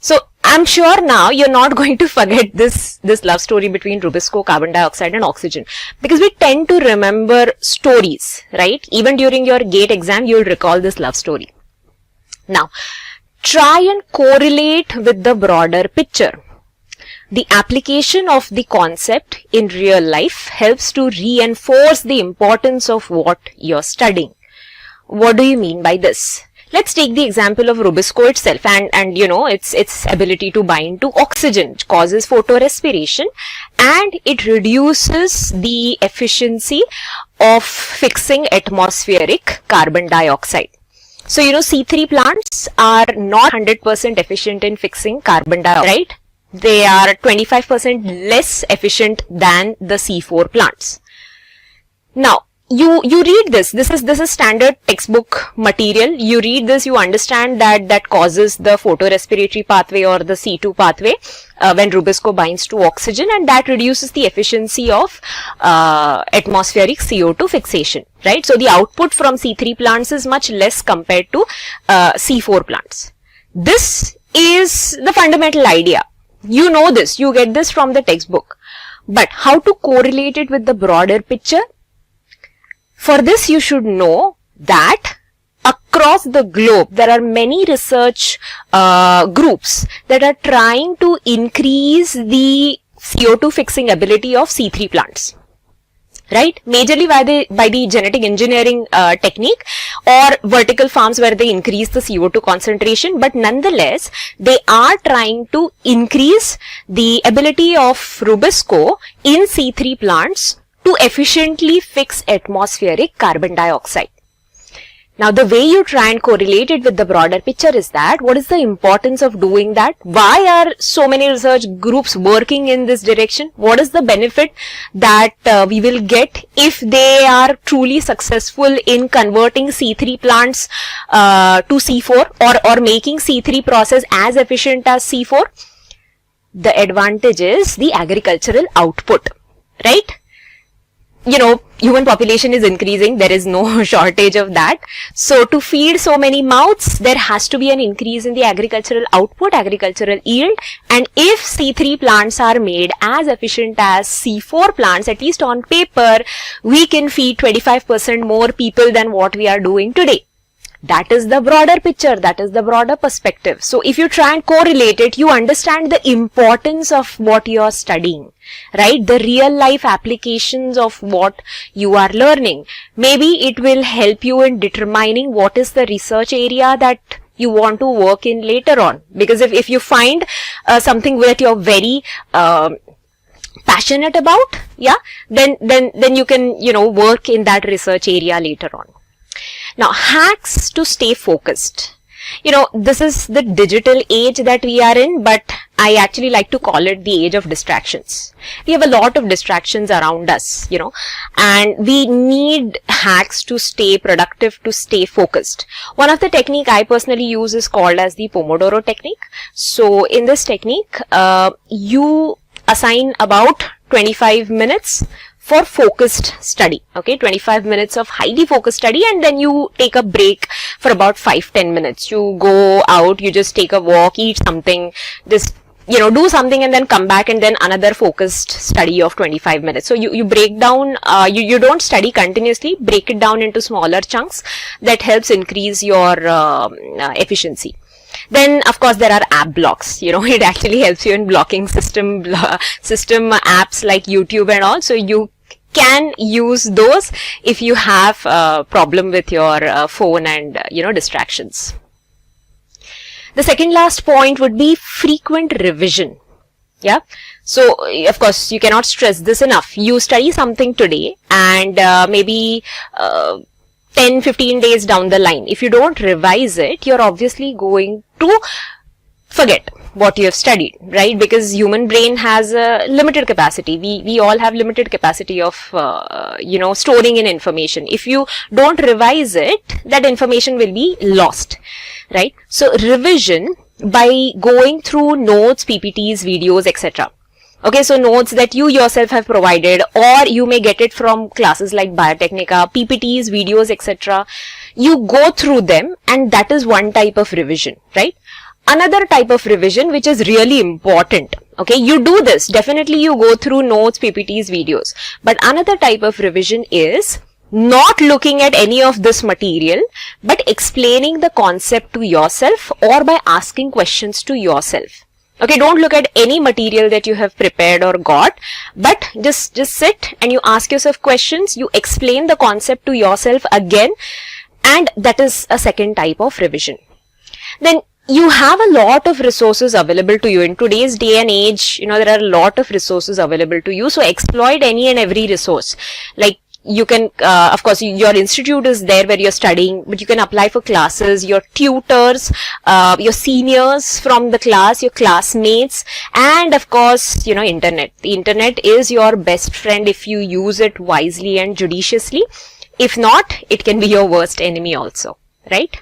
So I'm sure now you're not going to forget this love story between Rubisco, carbon dioxide and oxygen, because we tend to remember stories, right? Even during your GATE exam, you'll recall this love story. Now, try and correlate with the broader picture. The application of the concept in real life helps to reinforce the importance of what you're studying. What do you mean by this? Let's take the example of Rubisco itself and its ability to bind to oxygen, which causes photorespiration, and it reduces the efficiency of fixing atmospheric carbon dioxide. So, C3 plants are not 100% efficient in fixing carbon dioxide, right? They are 25% less efficient than the C4 plants. Now, you read this is standard textbook material. You read this, you understand that causes the photorespiratory pathway or the C2 pathway when Rubisco binds to oxygen, and that reduces the efficiency of atmospheric CO2 fixation, right? So the output from C3 plants is much less compared to C4 plants. This is the fundamental idea. You know this, you get this from the textbook. But how to correlate it with the broader picture? For this, you should know that across the globe, there are many research groups that are trying to increase the CO2 fixing ability of C3 plants, right? Majorly by the genetic engineering technique or vertical farms where they increase the CO2 concentration, but nonetheless, they are trying to increase the ability of Rubisco in C3 plants to efficiently fix atmospheric carbon dioxide. Now, the way you try and correlate it with the broader picture is that what is the importance of doing that? Why are so many research groups working in this direction? What is the benefit that we will get if they are truly successful in converting C3 plants to C4 or making C3 process as efficient as C4? The advantage is the agricultural output, right? Human population is increasing. There is no shortage of that. So to feed so many mouths, there has to be an increase in the agricultural output, agricultural yield. And if C3 plants are made as efficient as C4 plants, at least on paper, we can feed 25% more people than what we are doing today. That is the broader picture. That is the broader perspective. So if you try and correlate it, you understand the importance of what you are studying, right? The real life applications of what you are learning. Maybe it will help you in determining what is the research area that you want to work in later on. Because if you find something that you're very passionate about, yeah, then you can, work in that research area later on. Now, hacks to stay focused. This is the digital age that we are in, but I actually like to call it the age of distractions. We have a lot of distractions around us, and we need hacks to stay productive, to stay focused. One of the technique I personally use is called as the Pomodoro technique. So in this technique, you assign about 25 minutes for focused study, okay, 25 minutes of highly focused study, and then you take a break for about 5-10 minutes. You go out, you just take a walk, eat something, just, do something, and then come back, and then another focused study of 25 minutes. So you break down, you don't study continuously, break it down into smaller chunks. That helps increase your efficiency. Then, of course, there are app blocks. It actually helps you in blocking system apps like YouTube and all. So you can use those if you have a problem with your phone and, distractions. The second last point would be frequent revision. Yeah. So, of course, you cannot stress this enough. You study something today, and maybe 10-15 days down the line, if you don't revise it, you're obviously going to forget what you have studied, right? Because human brain has a limited capacity. We all have limited capacity of, storing in information. If you don't revise it, that information will be lost, right? So revision by going through notes, PPTs, videos, etc. Okay, so notes that you yourself have provided, or you may get it from classes like Biotecnika, PPTs, videos, etc. You go through them, and that is one type of revision, right? Another type of revision which is really important, okay, you do this, definitely you go through notes, PPTs, videos, but another type of revision is not looking at any of this material, but explaining the concept to yourself or by asking questions to yourself. Okay, don't look at any material that you have prepared or got, but just sit and you ask yourself questions, you explain the concept to yourself again, and that is a second type of revision. Then you have a lot of resources available to you. In today's day and age, there are a lot of resources available to you, so exploit any and every resource. Like, you can, of course, your institute is there where you're studying, but you can apply for classes, your tutors, your seniors from the class, your classmates, and of course, internet. The internet is your best friend if you use it wisely and judiciously. If not, it can be your worst enemy also, right?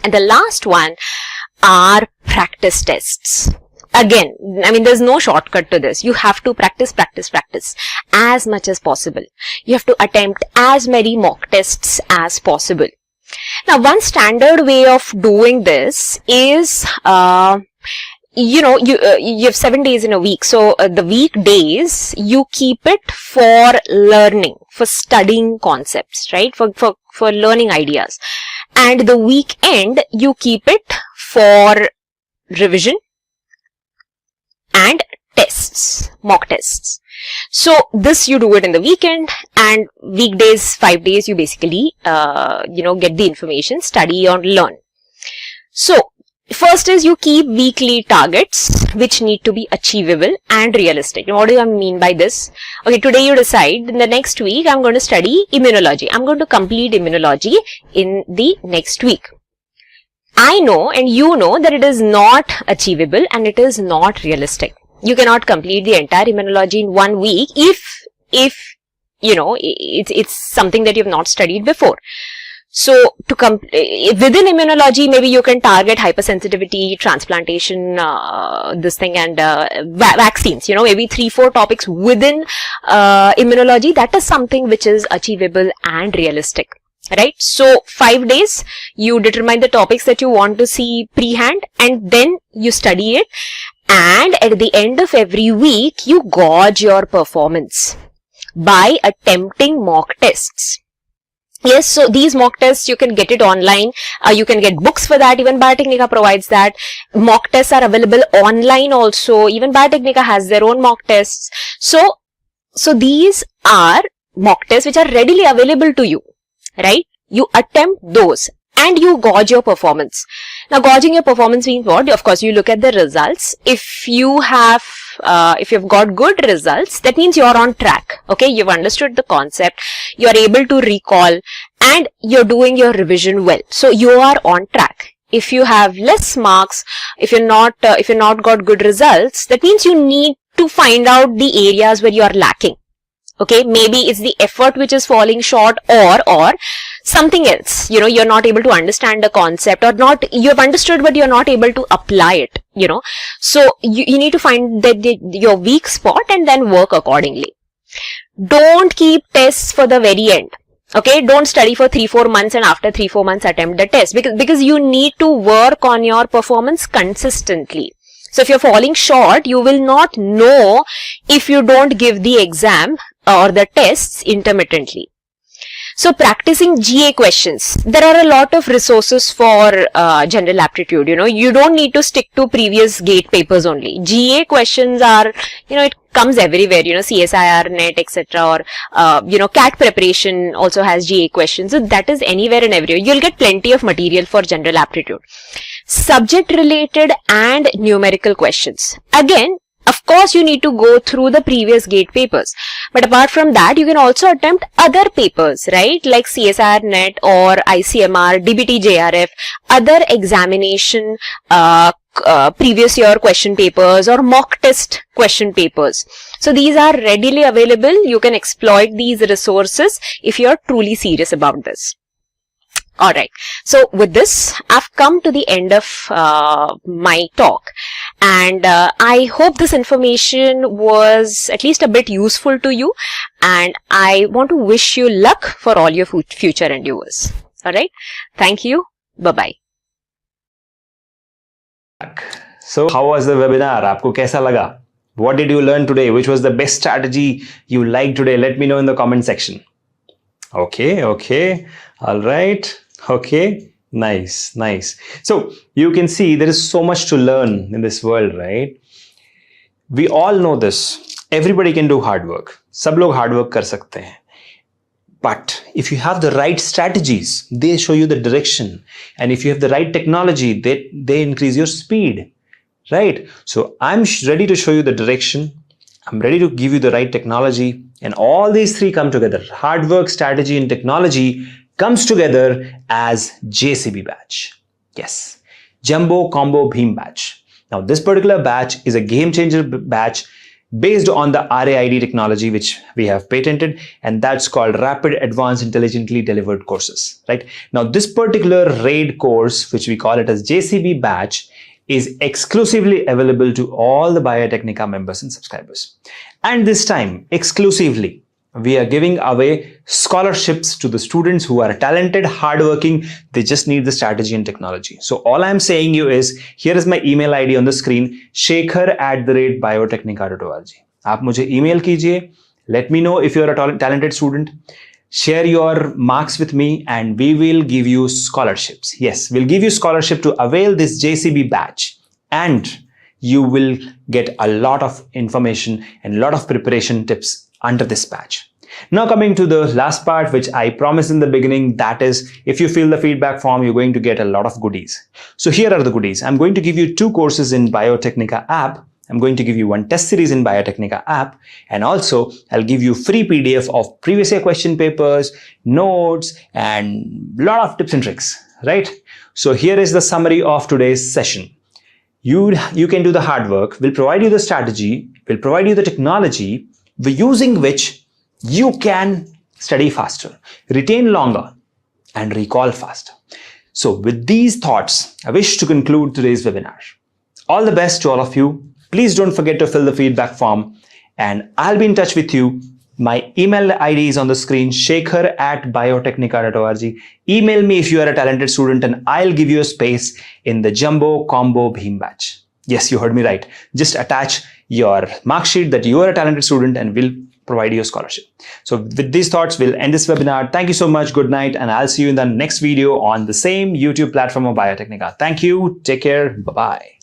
And the last one are practice tests. Again, there's no shortcut to this. You have to practice as much as possible. You have to attempt as many mock tests as possible. Now, one standard way of doing this is, you have 7 days in a week. So the weekdays, you keep it for learning, for studying concepts, right? For learning ideas. And the weekend, you keep it for revision and tests, mock tests. So this you do it in the weekend, and weekdays, 5 days, you basically, get the information, study or learn. So first is you keep weekly targets which need to be achievable and realistic. Now, what do I mean by this? Okay, today you decide in the next week I'm going to study immunology. I'm going to complete immunology in the next week. I know and you know that it is not achievable and it is not realistic. You cannot complete the entire immunology in 1 week if it's something that you have not studied before. So within immunology, maybe you can target hypersensitivity, transplantation, and vaccines, maybe 3-4 topics within immunology. That is something which is achievable and realistic. Right? So 5 days, you determine the topics that you want to see pre-hand, and then you study it. And at the end of every week, you gauge your performance by attempting mock tests. Yes, so these mock tests, you can get it online. You can get books for that. Even Biotecnika provides that. Mock tests are available online also. Even Biotecnika has their own mock tests. So these are mock tests which are readily available to you. Right? You attempt those and you gauge your performance. Now, gauging your performance means what? Of course, you look at the results. If you've got good results, that means you're on track. Okay, you've understood the concept, you're able to recall, and you're doing your revision well. So you are on track. if you have less marks, if you're not got good results, that means you need to find out the areas where you are lacking. Okay, maybe it's the effort which is falling short, or something else. You're not able to understand the concept, or you have understood but you're not able to apply it. So you need to find your weak spot and then work accordingly. Don't keep tests for the very end. Okay, don't study for 3-4 months and after 3-4 months attempt the test, because you need to work on your performance consistently. So if you're falling short, you will not know if you don't give the exam or the tests intermittently. So practicing GA questions. There are a lot of resources for general aptitude. You don't need to stick to previous GATE papers only. GA questions are, it comes everywhere, CSIR NET, etc. or, CAT preparation also has GA questions. So that is anywhere and everywhere. You'll get plenty of material for general aptitude. Subject related and numerical questions. Again, of course, you need to go through the previous GATE papers. But apart from that, you can also attempt other papers, right? Like CSIR NET or ICMR, DBT JRF, other examination previous year question papers or mock test question papers. So these are readily available. You can exploit these resources if you are truly serious about this. Alright, so with this, I've come to the end of my talk, and I hope this information was at least a bit useful to you, and I want to wish you luck for all your future endeavors. Alright, thank you, bye-bye. So, how was the webinar? आपको कैसा लगा? What did you learn today? Which was the best strategy you liked today? Let me know in the comment section. Okay, all right. Okay, nice. So you can see there is so much to learn in this world, right? We all know this. Everybody can do hard work. सब लोग hard work कर सकते हैं. But if you have the right strategies, they show you the direction. And if you have the right technology, they increase your speed, right? So I'm ready to show you the direction. I'm ready to give you the right technology. And all these three come together. Hard work, strategy, and technology comes together as JCB batch. Yes, Jumbo Combo Beam batch. Now this particular batch is a game changer batch based on the RAID technology which we have patented, and that's called Rapid Advanced Intelligently Delivered Courses, right? Now this particular RAID course, which we call it as JCB batch, is exclusively available to all the Biotecnika members and subscribers. And this time, exclusively, we are giving away scholarships to the students who are talented, hardworking. They just need the strategy and technology. So all I'm saying you is, here is my email ID on the screen, shekhar@biotecnika.org. आप मुझे email कीजिए. Let me know if you're a talented student. Share your marks with me and we will give you scholarships. Yes, we'll give you scholarship to avail this JCB batch, and you will get a lot of information and a lot of preparation tips under this batch. Now coming to the last part, which I promised in the beginning, that is, if you fill the feedback form, you're going to get a lot of goodies. So here are the goodies. I'm going to give you 2 courses in Biotecnika app. I'm going to give you 1 test series in Biotecnika app, and also I'll give you free PDF of previous year question papers, notes, and a lot of tips and tricks, right? So here is the summary of today's session. You can do the hard work. We'll provide you the strategy. We'll provide you the technology using which you can study faster, retain longer, and recall faster. So with these thoughts, I wish to conclude today's webinar. All the best to all of you. Please don't forget to fill the feedback form, and I'll be in touch with you. My email ID is on the screen, shekhar@biotecnika.org. Email me if you are a talented student, and I'll give you a space in the Jumbo Combo Beam batch. Yes, you heard me right. Just attach your mark sheet that you are a talented student and we'll provide you a scholarship. So with these thoughts, we'll end this webinar. Thank you so much. Good night. And I'll see you in the next video on the same YouTube platform of Biotecnika. Thank you. Take care. Bye-bye.